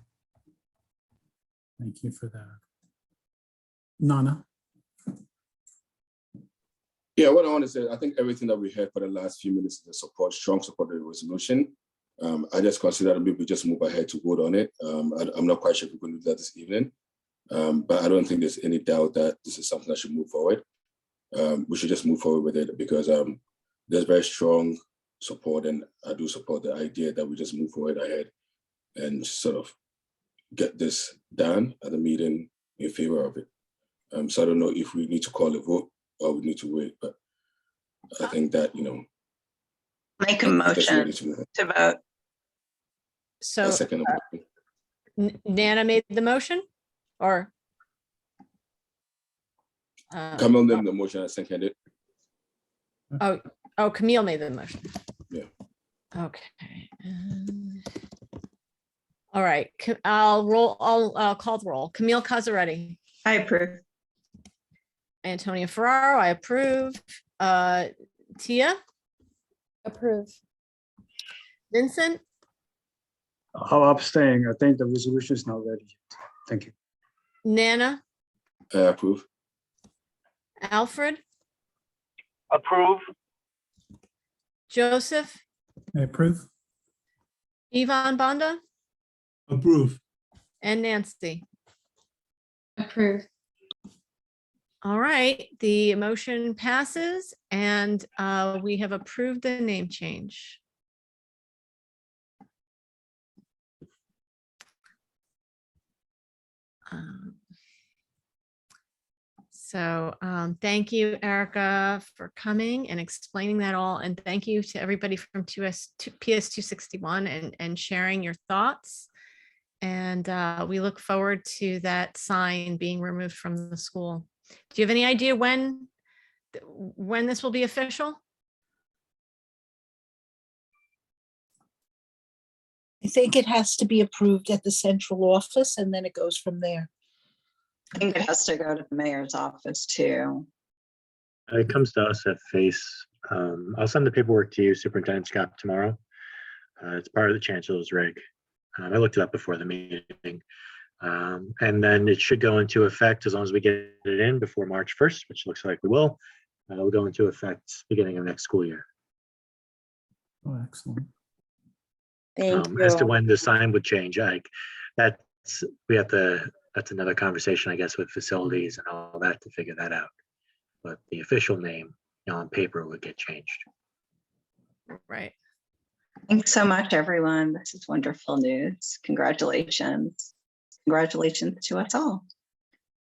Thank you for that. Nana? Yeah, what I want to say, I think everything that we heard for the last few minutes is strong support of the resolution. I just consider that maybe we just move ahead to vote on it. I'm not quite sure if we're going to do that this evening, but I don't think there's any doubt that this is something that should move forward. We should just move forward with it because there's very strong support, and I do support the idea that we just move forward ahead and sort of get this done at the meeting in favor of it. So I don't know if we need to call a vote or we need to wait, but I think that, Make a that's motion ready to move. to vote. So Second. Nana made the motion or? Camille made the motion, I seconded. Oh, Camille made the motion. Yeah. Okay. All right, I'll call the roll. Camille Cazzaretti. I approve. Antonia Ferraro, I approve. Tia? Approve. Vincent? I'll abstain. I think the resolution is not ready yet. Thank you. Nana? I approve. Alfred? Approve. Joseph? I approve. Yvonne Banda? Approve. And Nancy? Approve. All right, the motion passes and we have approved the name change. Thank you, Erica, for coming and explaining that all. And thank you to everybody from PS261 and sharing your thoughts. And we look forward to that sign being removed from the school. Do you have any idea when this will be official? I think it has to be approved at the central office and then it goes from there. I think it has to go to the mayor's office too. It comes to us at FACE. I'll send the paperwork to you, Superintendent Scott, tomorrow. It's part of the Chancellor's reg. I looked it up before the meeting. And then it should go into effect as long as we get it in before March 1st, which looks like we will. It'll go into effect beginning of next school year. Oh, excellent. Thank you. As to when the sign would change, that's another conversation, I guess, with facilities and all that to figure that out. But the official name on paper would get changed. Right. Thanks so much, everyone. This is wonderful news. Congratulations. Congratulations to us all.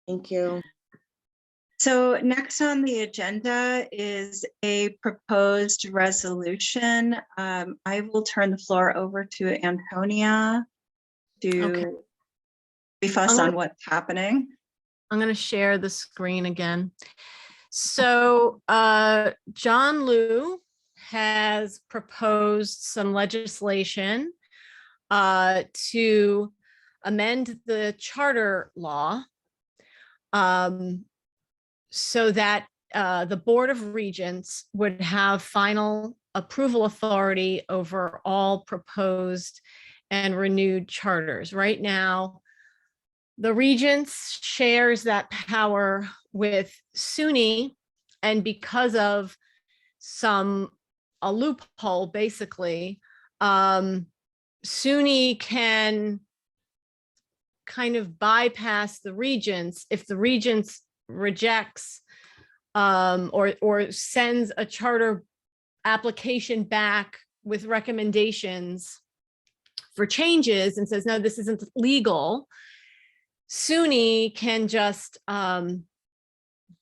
Thank you. So next on the agenda is a proposed resolution. I will turn the floor over to Antonia to brief us on what's happening. I'm going to share the screen again. So John Liu has proposed some legislation to amend the charter law so that the Board of Regents would have final approval authority over all proposed and renewed charters. Right now, the Regents shares that power with SUNY, and because of a loophole, basically, SUNY can kind of bypass the Regents if the Regents rejects or sends a charter application back with recommendations for changes and says, no, this isn't legal. SUNY can just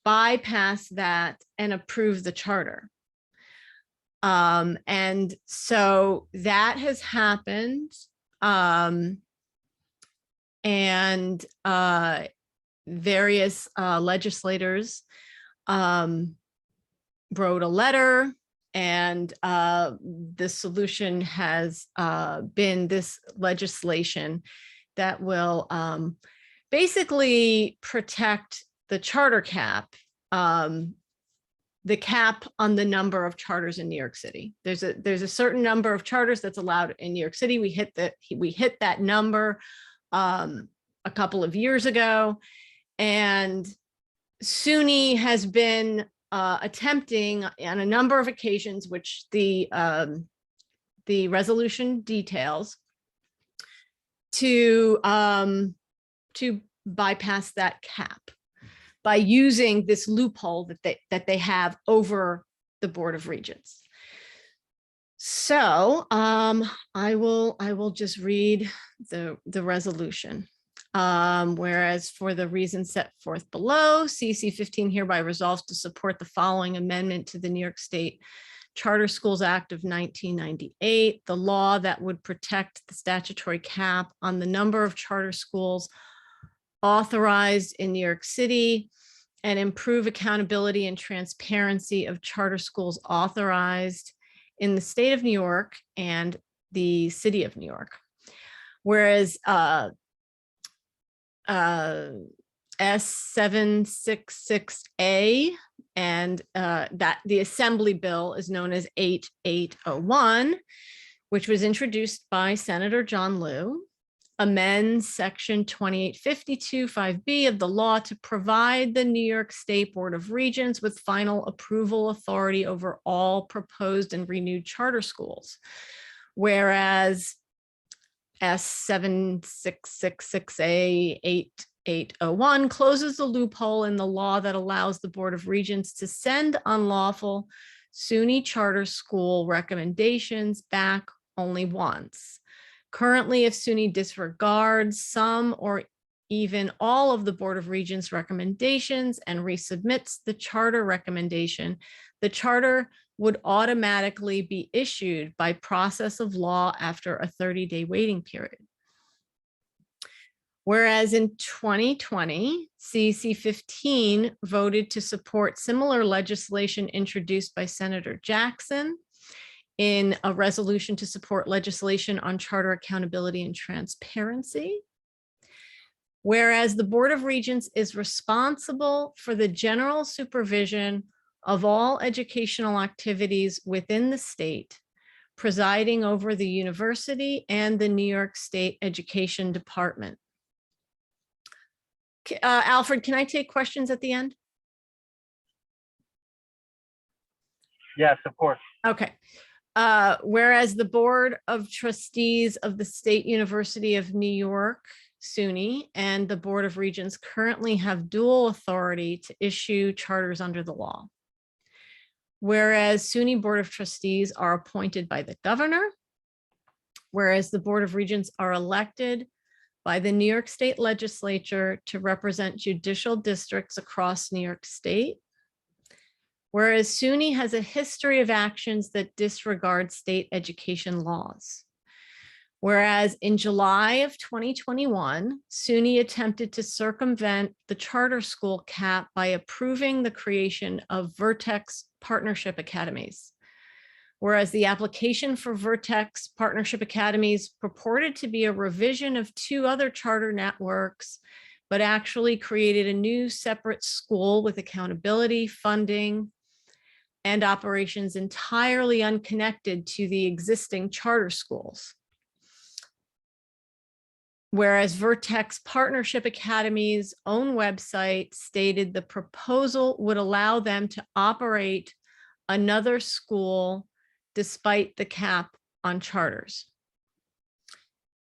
bypass that and approve the charter. And so that has happened. And various legislators wrote a letter, and the solution has been this legislation that will basically protect the charter cap, the cap on the number of charters in New York City. There's a certain number of charters that's allowed in New York City. We hit that number a couple of years ago, and SUNY has been attempting on a number of occasions, which the resolution details, to bypass that cap by using this loophole that they have over the Board of Regents. So I will just read the resolution. Whereas for the reasons set forth below, CEC15 hereby resolves to support the following amendment to the New York State Charter Schools Act of 1998, the law that would protect the statutory cap on the number of charter schools authorized in New York City and improve accountability and transparency of charter schools authorized in the state of New York and the city of New York. Whereas S766A and that the Assembly Bill is known as 8801, which was introduced by Senator John Liu, amends section 2852 5B of the law to provide the New York State Board of Regents with final approval authority over all proposed and renewed charter schools. Whereas S7666A 8801 closes the loophole in the law that allows the Board of Regents to send unlawful SUNY charter school recommendations back only once. Currently, if SUNY disregards some or even all of the Board of Regents recommendations and resubmits the charter recommendation, the charter would automatically be issued by process of law after a 30-day waiting period. Whereas in 2020, CEC15 voted to support similar legislation introduced by Senator Jackson in a resolution to support legislation on charter accountability and transparency. Whereas the Board of Regents is responsible for the general supervision of all educational activities within the state, presiding over the university and the New York State Education Department. Alfred, can I take questions at the end? Yes, of course. Okay. Whereas the Board of Trustees of the State University of New York, SUNY, and the Board of Regents currently have dual authority to issue charters under the law. Whereas SUNY Board of Trustees are appointed by the governor, whereas the Board of Regents are elected by the New York State Legislature to represent judicial districts across New York State. Whereas SUNY has a history of actions that disregard state education laws. Whereas in July of 2021, SUNY attempted to circumvent the charter school cap by approving the creation of Vertex Partnership Academies. Whereas the application for Vertex Partnership Academies purported to be a revision of two other charter networks, but actually created a new separate school with accountability, funding, and operations entirely unconnected to the existing charter schools. Whereas Vertex Partnership Academy's own website stated the proposal would allow them to operate another school despite the cap on charters.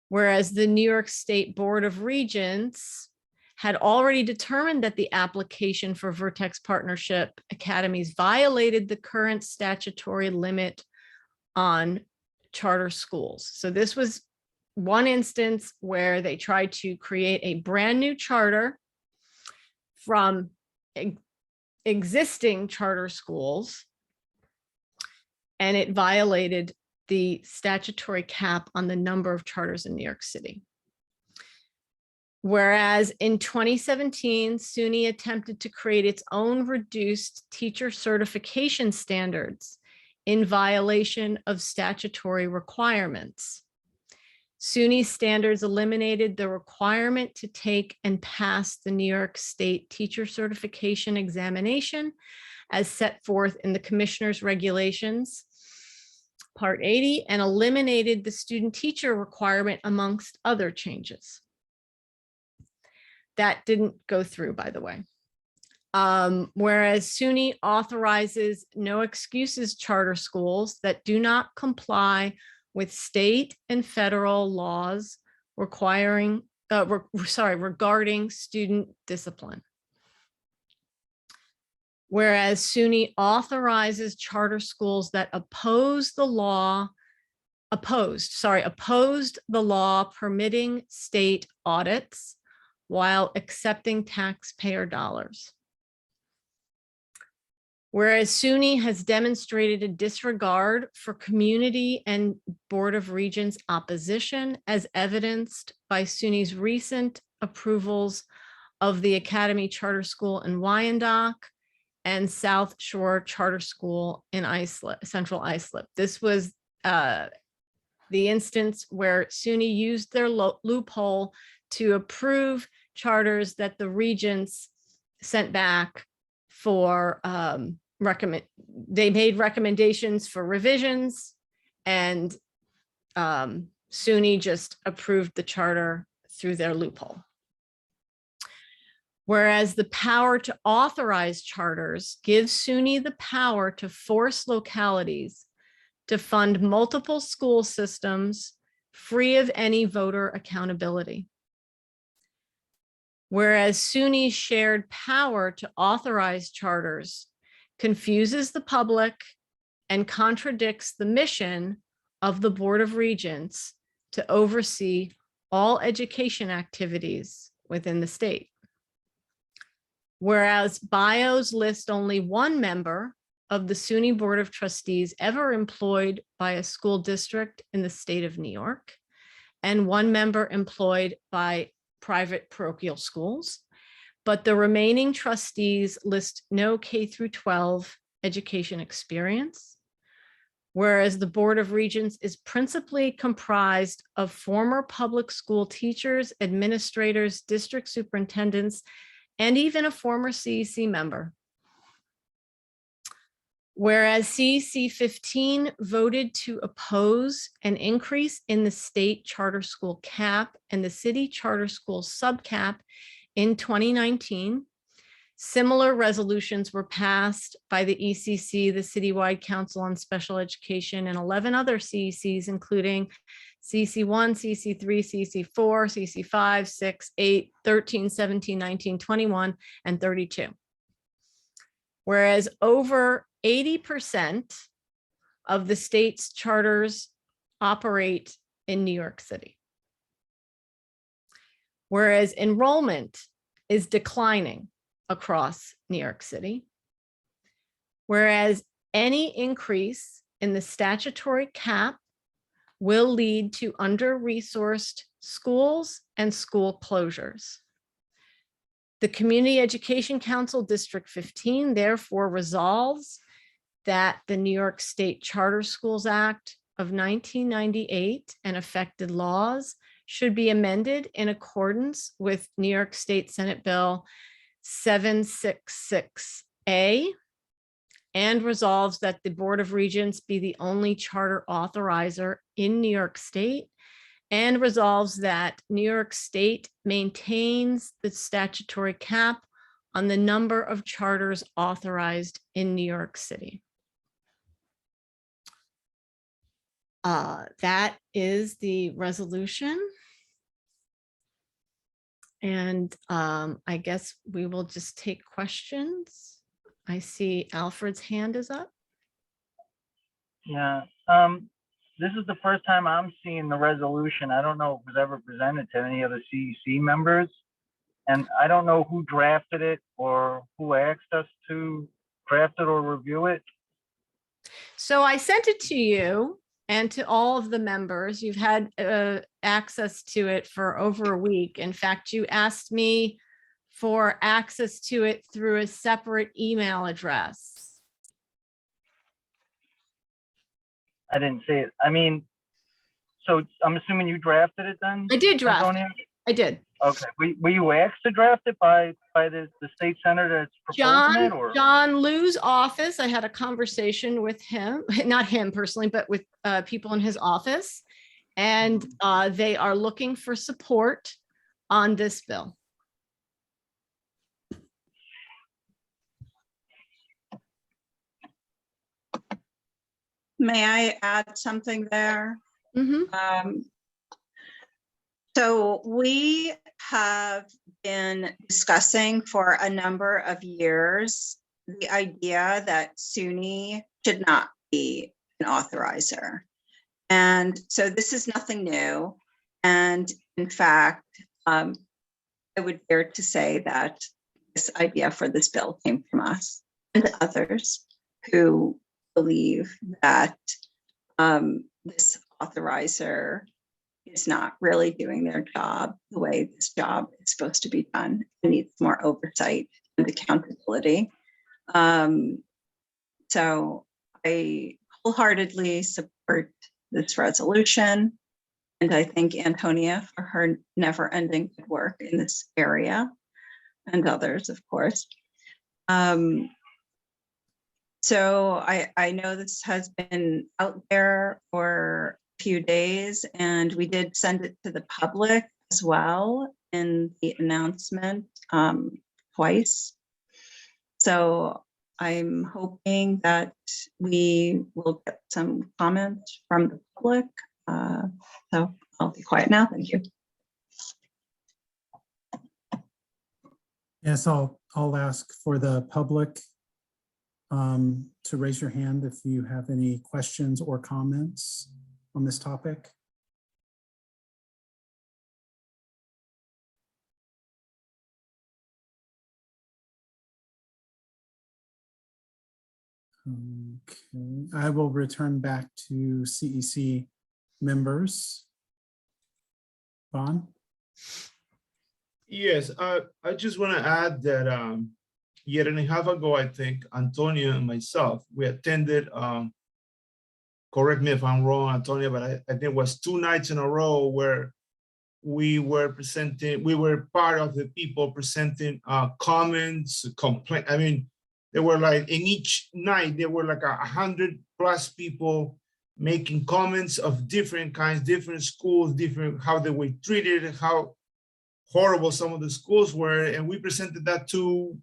Whereas the New York State Board of Regents had already determined that the application for Vertex Partnership Academies violated the current statutory limit on charter schools. So this was one instance where they tried to create a brand new charter from existing charter schools, and it violated the statutory cap on the number of charters in New York City. Whereas in 2017, SUNY attempted to create its own reduced teacher certification standards in violation of statutory requirements. SUNY standards eliminated the requirement to take and pass the New York State teacher certification examination as set forth in the Commissioner's Regulations, Part 80, and eliminated the student teacher requirement amongst other changes. That didn't go through, by the way. Whereas SUNY authorizes no excuses charter schools that do not comply with state and federal laws regarding student discipline. Whereas SUNY authorizes charter schools that oppose the law opposed the law permitting state audits while accepting taxpayer dollars. Whereas SUNY has demonstrated a disregard for community and Board of Regents opposition as evidenced by SUNY's recent approvals of the Academy Charter School in Wyandotte and South Shore Charter School in Islip, Central Islip. This was the instance where SUNY used their loophole to approve charters that the regents sent back for they made recommendations for revisions, and SUNY just approved the charter through their loophole. Whereas the power to authorize charters gives SUNY the power to force localities to fund multiple school systems free of any voter accountability. Whereas SUNY's shared power to authorize charters confuses the public and contradicts the mission of the Board of Regents to oversee all education activities within the state. Whereas bios list only one member of the SUNY Board of Trustees ever employed by a school district in the state of New York, and one member employed by private parochial schools, but the remaining trustees list no K through 12 education experience. Whereas the Board of Regents is principally comprised of former public school teachers, administrators, district superintendents, and even a former CEC member. Whereas CEC15 voted to oppose an increase in the state charter school cap and the city charter school subcap in 2019, similar resolutions were passed by the ECC, the Citywide Council on Special Education, and 11 other CECs, including CEC1, CEC3, CEC4, CEC5, 6, 8, 13, 17, 19, 21, and 32. Whereas over 80% of the state's charters operate in New York City. Whereas enrollment is declining across New York City. Whereas any increase in the statutory cap will lead to under-resourced schools and school closures. The Community Education Council District 15 therefore resolves that the New York State Charter Schools Act of 1998 and affected laws should be amended in accordance with New York State Senate Bill 766A, and resolves that the Board of Regents be the only charter authorizer in New York State, and resolves that New York State maintains the statutory cap on the number of charters authorized in New York City. That is the resolution. And I guess we will just take questions. I see Alfred's hand is up. Yeah, this is the first time I'm seeing the resolution. I don't know if it was ever presented to any of the CEC members. And I don't know who drafted it or who asked us to draft it or review it. So I sent it to you and to all of the members. You've had access to it for over a week. In fact, you asked me for access to it through a separate email address. I didn't see it. I mean, so I'm assuming you drafted it then? I did draft. Antonia? I did. Okay. Were you asked to draft it by the state senator that's proposing it, or? John Liu's office, I had a conversation with him, not him personally, but with people in his office. And they are looking for support on this bill. May I add something there? Mm-hmm. So we have been discussing for a number of years the idea that SUNY should not be an authorizer. And so this is nothing new. And in fact, I would dare to say that this idea for this bill came from us and others who believe that this authorizer is not really doing their job the way this job is supposed to be done. It needs more oversight and accountability. So I wholeheartedly support this resolution. And I thank Antonia for her never-ending good work in this area, and others, of course. So I know this has been out there for a few days, and we did send it to the public as well in the announcement twice. So I'm hoping that we will get some comments from the public. So I'll be quiet now. Thank you. Yes, I'll ask for the public to raise your hand if you have any questions or comments on this topic. Okay, I will return back to CEC members. Vaughn? Yes, I just want to add that year and a half ago, I think Antonia and myself, we attended, correct me if I'm wrong, Antonia, but I think it was 2 nights in a row where we were part of the people presenting comments, complaint. I mean, there were like, in each night, there were like 100+ people making comments of different kinds, different schools, different, how they were treated, how horrible some of the schools were. And we presented that to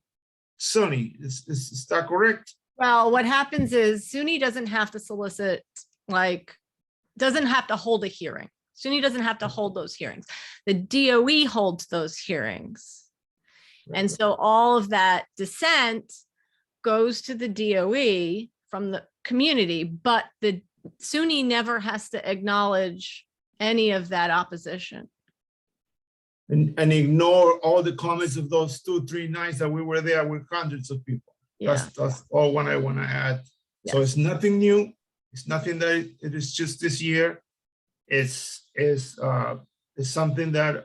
SUNY. Is that correct? Well, what happens is SUNY doesn't have to solicit, doesn't have to hold a hearing. SUNY doesn't have to hold those hearings. The DOE holds those hearings. And so all of that dissent goes to the DOE from the community, but the SUNY never has to acknowledge any of that opposition. And ignore all the comments of those 2-3 nights that we were there with hundreds of people. Yeah. That's all what I want to add. Yes. So it's nothing new. It's nothing that it is just this year. It's something that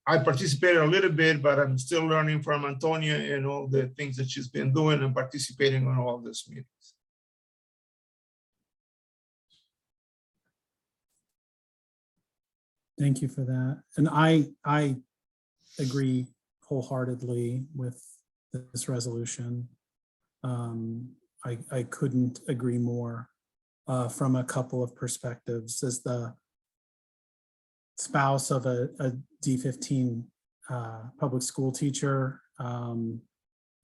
I participated a little bit, but I'm still learning from Antonia and all the things that she's been doing and participating on all these meetings. Thank you for that. And I agree wholeheartedly with this resolution. I couldn't agree more from a couple of perspectives. As the spouse of a D15 public school teacher,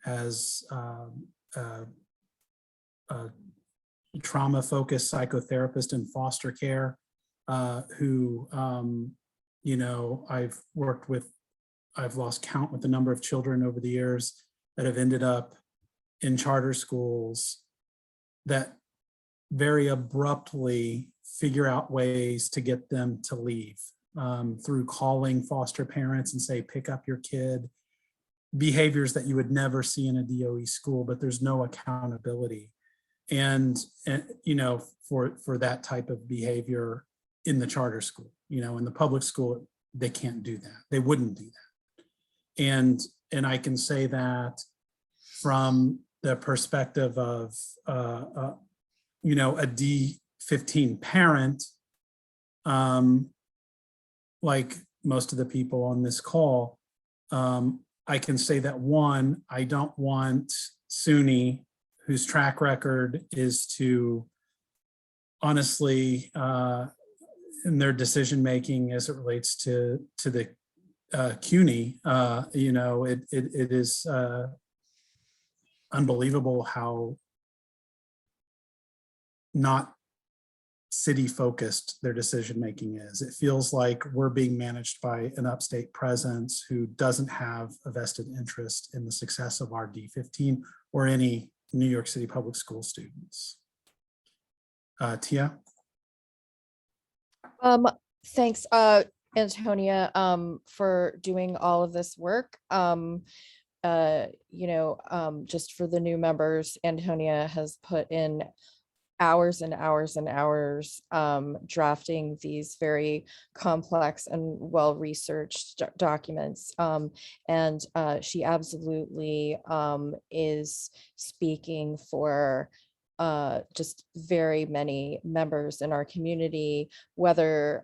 as a trauma-focused psychotherapist in foster care, who, you know, I've lost count with the number of children over the years that have ended up in charter schools that very abruptly figure out ways to get them to leave through calling foster parents and say, pick up your kid, behaviors that you would never see in a DOE school, but there's no accountability. And you know, for that type of behavior in the charter school, you know, in the public school, they can't do that. They wouldn't do that. And I can say that from the perspective of, you know, a D15 parent, like most of the people on this call, I can say that, one, I don't want SUNY, whose track record is to honestly, in their decision-making as it relates to the CUNY, you know, it is unbelievable how not city-focused their decision-making is. It feels like we're being managed by an upstate presence who doesn't have a vested interest in the success of our D15 or any New York City public school students. Tia? Thanks, Antonia, for doing all of this work. Just for the new members, Antonia has put in hours and hours and hours drafting these very complex and well-researched documents. And she absolutely is speaking for just very many members in our community, whether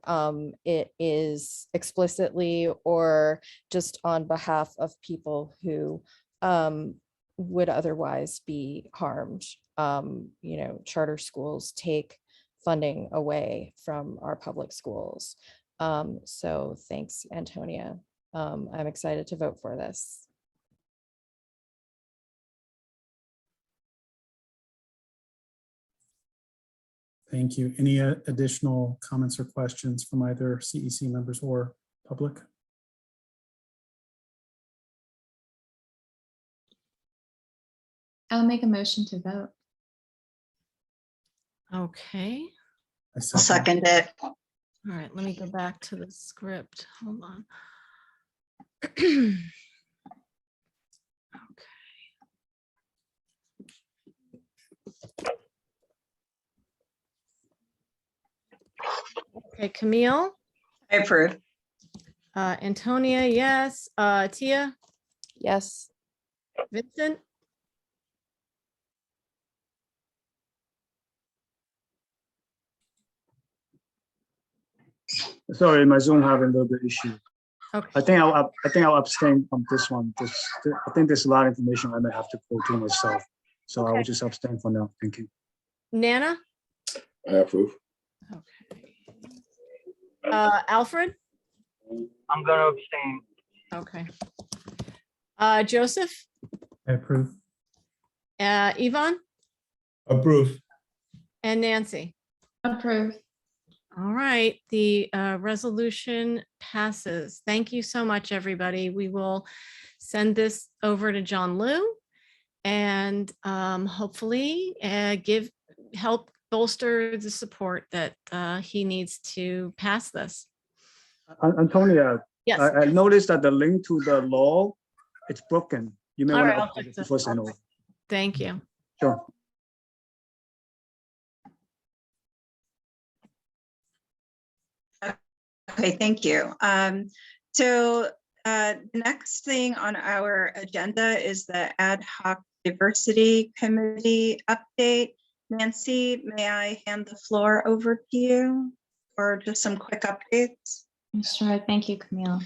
it is explicitly or just on behalf of people who would otherwise be harmed. Charter schools take funding away from our public schools. So thanks, Antonia. I'm excited to vote for this. Thank you. Any additional comments or questions from either CEC members or public? I'll make a motion to vote. Okay. I'll second it. All right, let me go back to the script. Hold on. Okay, Camille? I approve. Antonia, yes. Tia? Yes. Vincent? Sorry, my Zoom having a little bit issue. Okay. I think I'll abstain from this one. I think there's a lot of information I may have to go through myself. So I will just abstain for now. Thank you. Nana? I approve. Alfred? I'm going to abstain. Okay. Joseph? I approve. Yvonne? Approve. And Nancy? Approve. All right, the resolution passes. Thank you so much, everybody. We will send this over to John Liu and hopefully help bolster the support that he needs to pass this. Antonia, Yes. I noticed that the link to the law, it's broken. You may All want right, to I'll update fix it it. before I know. Thank you. Sure. Okay, thank you. So the next thing on our agenda is the ad hoc diversity committee update. Nancy, may I hand the floor over to you for just some quick updates? Sure. Thank you, Camille.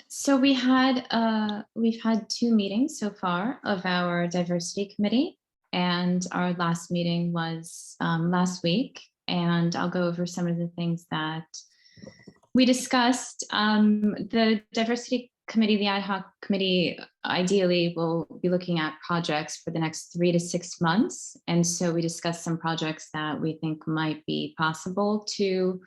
So we've had 2 meetings so far of our diversity committee, and our last meeting was last week. And I'll go over some of the things that we discussed. The diversity committee, the ad hoc committee, ideally will be looking at projects for the next 3 to 6 months. And so we discussed some projects that we think might be possible to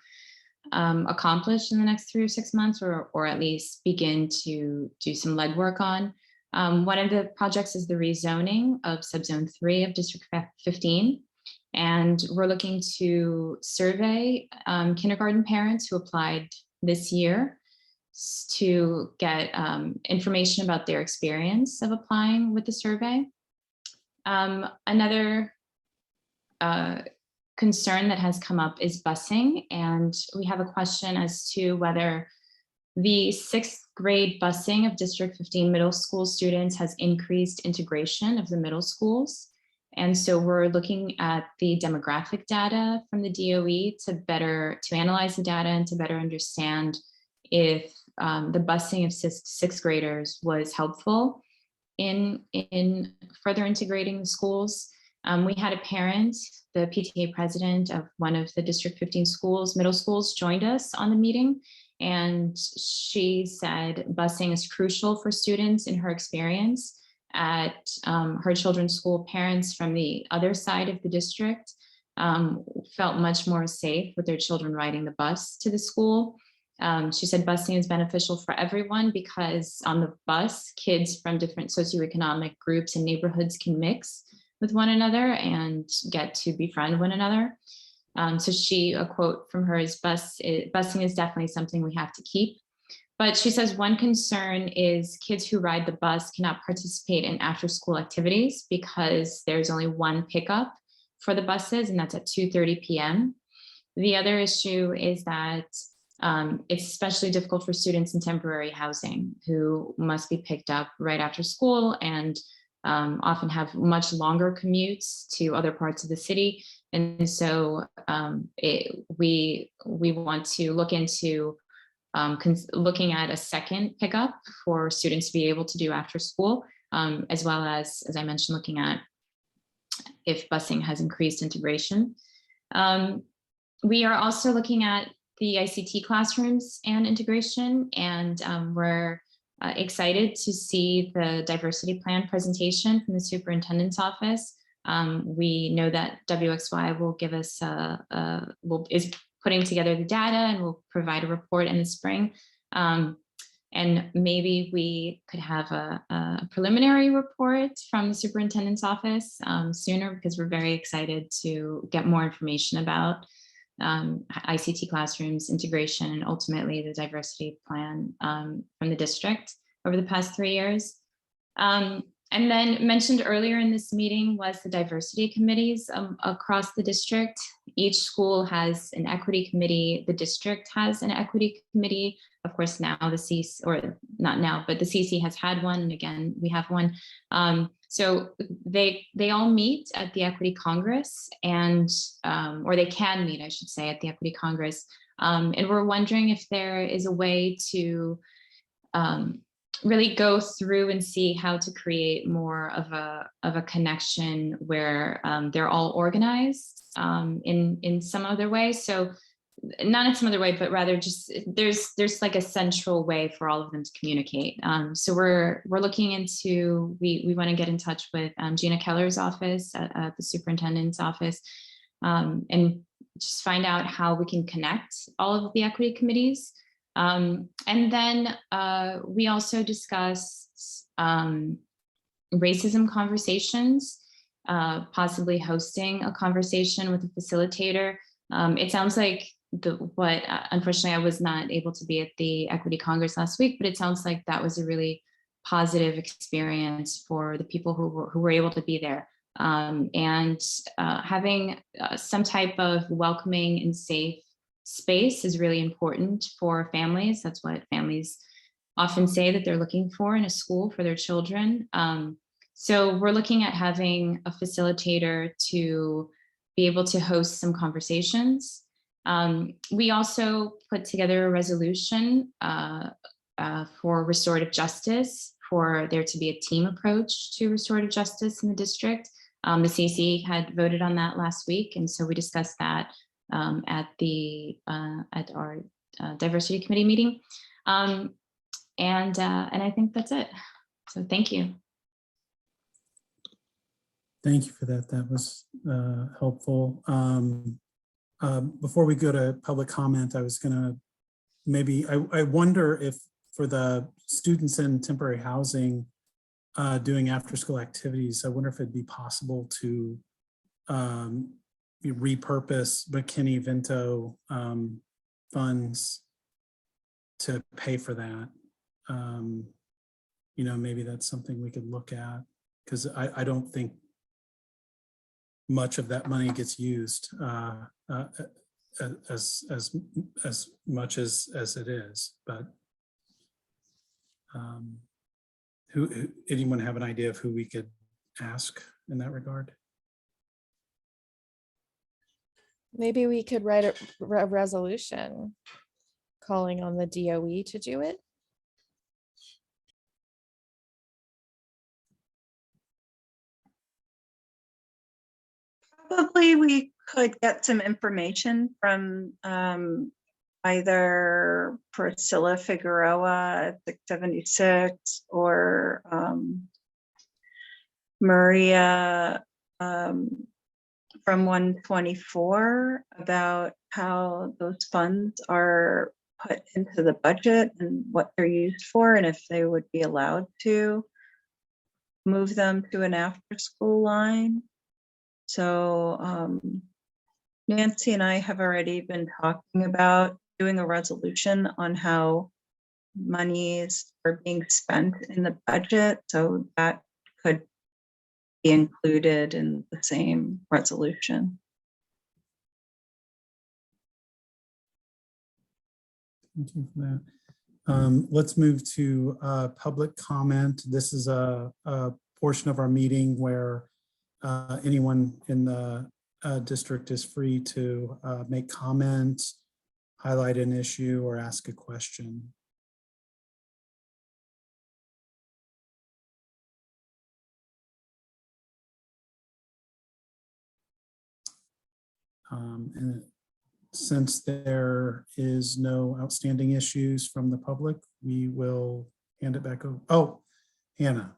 accomplish in the next 3 or 6 months, or at least begin to do some legwork on. One of the projects is the rezoning of subzone 3 of District 15. And we're looking to survey kindergarten parents who applied this year to get information about their experience of applying with the survey. Another concern that has come up is busing, and we have a question as to whether the 6th grade busing of District 15 middle school students has increased integration of the middle schools. And so we're looking at the demographic data from the DOE to analyze the data and to better understand if the busing of sixth graders was helpful in further integrating the schools. We had a parent, the PTA president of one of the District 15 schools, middle schools, joined us on the meeting. And she said busing is crucial for students in her experience at her children's school. Parents from the other side of the district felt much more safe with their children riding the bus to the school. She said busing is beneficial for everyone because on the bus, kids from different socioeconomic groups and neighborhoods can mix with one another and get to befriend one another. So a quote from her is, busing is definitely something we have to keep. But she says one concern is kids who ride the bus cannot participate in after-school activities because there's only one pickup for the buses, and that's at 2:30 p.m. The other issue is that it's especially difficult for students in temporary housing who must be picked up right after school and often have much longer commutes to other parts of the city. And so we want to look into looking at a second pickup for students to be able to do after school, as well as I mentioned, looking at if busing has increased integration. We are also looking at the ICT classrooms and integration, and we're excited to see the diversity plan presentation from the superintendent's office. We know that WXY will give us is putting together the data and will provide a report in the spring. And maybe we could have a preliminary report from the superintendent's office sooner, because we're very excited to get more information about ICT classrooms integration and ultimately the diversity plan from the district over the past 3 years. And then mentioned earlier in this meeting was the diversity committees across the district. Each school has an equity committee. The district has an equity committee. Of course, now the CEC, or not now, but the CEC has had one, and again, we have one. So they all meet at the Equity Congress, and or they can meet, I should say, at the Equity Congress. And we're wondering if there is a way to really go through and see how to create more of a connection where they're all organized in some other way. So not in some other way, but rather just there's like a central way for all of them to communicate. So we're looking into, we want to get in touch with Gina Keller's office at the superintendent's office, and just find out how we can connect all of the equity committees. And then we also discussed racism conversations, possibly hosting a conversation with a facilitator. It sounds like unfortunately I was not able to be at the Equity Congress last week, but it sounds like that was a really positive experience for the people who were able to be there. And having some type of welcoming and safe space is really important for families. That's what families often say that they're looking for in a school for their children. So we're looking at having a facilitator to be able to host some conversations. We also put together a resolution for restorative justice, for there to be a team approach to restorative justice in the district. The CEC had voted on that last week, and so we discussed that at our diversity committee meeting, and I think that's it. So thank you. Thank you for that. That was helpful. Before we go to public comment, I was gonna I wonder if for the students in temporary housing doing after school activities, I wonder if it'd be possible to repurpose McKinney-Vento funds to pay for that. Maybe that's something we could look at, because I don't think much of that money gets used as much as it is. But anyone have an idea of who we could ask in that regard? Maybe we could write a resolution calling on the DOE to do it. Probably we could get some information from either Priscilla Figueroa at 676 or Maria from 124 about how those funds are put into the budget and what they're used for, and if they would be allowed to move them to an after-school line. So Nancy and I have already been talking about doing a resolution on how monies are being spent in the budget, so that could be included in the same resolution. Thank you for that. Let's move to public comment. This is a portion of our meeting where anyone in the district is free to make comments, highlight an issue, or ask a question. And since there is no outstanding issues from the public, we will hand it back over. Oh, Hannah.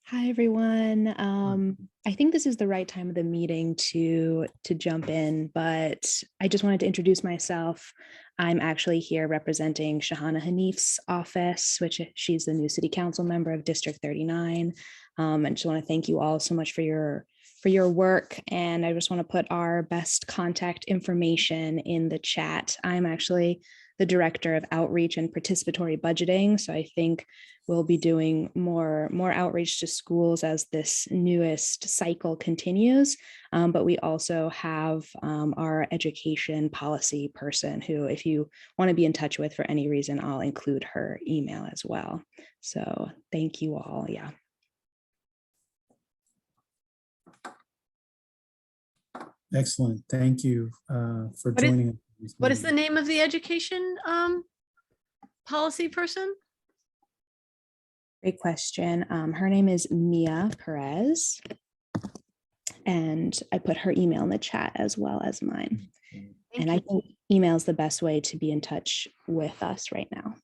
Hi, everyone. I think this is the right time of the meeting to jump in, but I just wanted to introduce myself. I'm actually here representing Shahana Hanif's office, which she's the new city council member of District 39. And just want to thank you all so much for your work. And I just want to put our best contact information in the chat. I'm actually the director of outreach and participatory budgeting. So I think we'll be doing more outreach to schools as this newest cycle continues. But we also have our education policy person who, if you want to be in touch with for any reason, I'll include her email as well. So thank you all. Yeah. Excellent. Thank you for joining us. What is the name of the education policy person? Great question. Her name is Mia Perez, and I put her email in the chat as well as mine. And I think email is the best way to be in touch with us right now.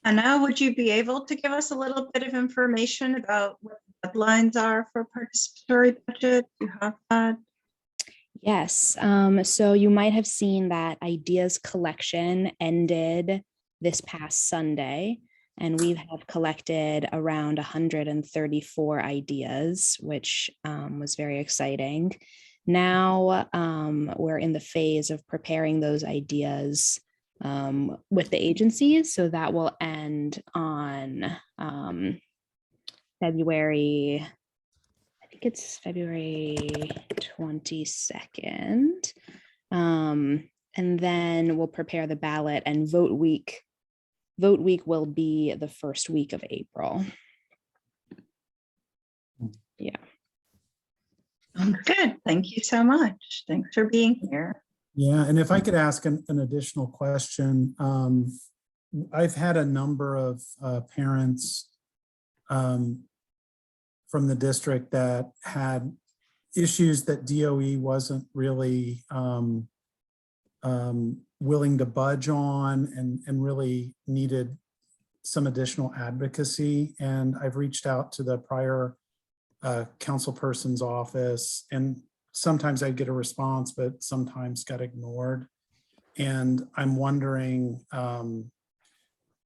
And now, would you be able to give us a little bit of information about what the deadlines are for participatory budget? You have that? Yes. So you might have seen that ideas collection ended this past Sunday, and we have collected around 134 ideas, which was very exciting. Now we're in the phase of preparing those ideas with the agencies. So that will end on February, I think it's February 22nd. And then we'll prepare the ballot, and vote week will be the first week of April. Yeah. Good. Thank you so much. Thanks for being here. Yeah, and if I could ask an additional question, I've had a number of parents from the district that had issues that DOE wasn't really willing to budge on, and really needed some additional advocacy. And I've reached out to the prior council person's office, and sometimes I'd get a response, but sometimes got ignored. And I'm wondering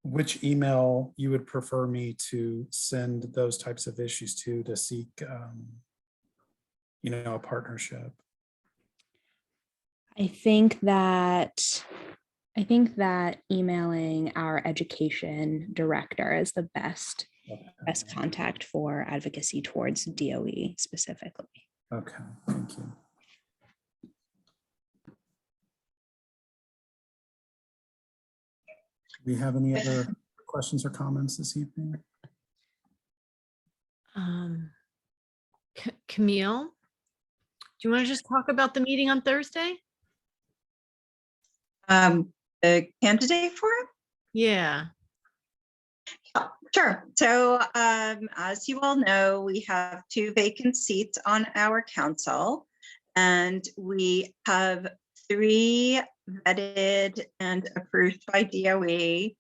which email you would prefer me to send those types of issues to seek, a partnership. I think that emailing our education director is the best contact for advocacy towards DOE specifically. Okay, thank you. Do we have any other questions or comments this evening? Camille, do you want to just talk about the meeting on Thursday? The candidate forum? Yeah. Sure. So as you all know, we have 2 vacant seats on our council, and we have 3 vetted and approved by DOE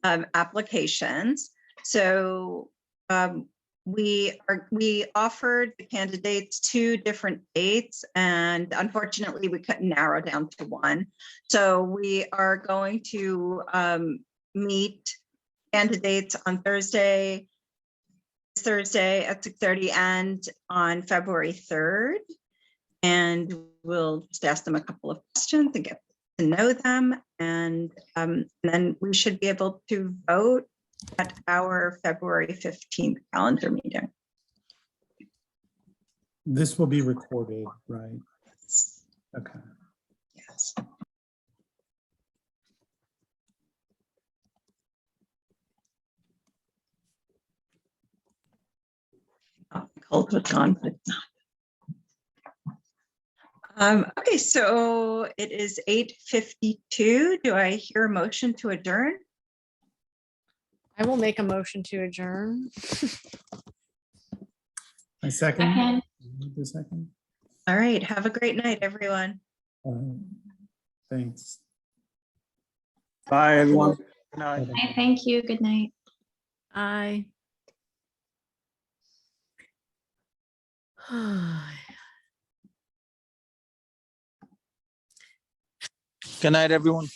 applications. So we offered the candidates 2 different dates, and unfortunately we couldn't narrow down to one. So we are going to meet candidates on Thursday at 6:30 and on February 3rd. And we'll just ask them a couple of questions and get to know them. And then we should be able to vote at our February 15th calendar meeting. This will be recorded, right? Okay. Yes. Cold was gone, but it's not. Okay, so it is 8:52. Do I hear a motion to adjourn? I will make a motion to adjourn. A second. The second. All right, have a great night, everyone. Thanks. Bye, everyone. Thank you. Good night. Aye. Good night, everyone.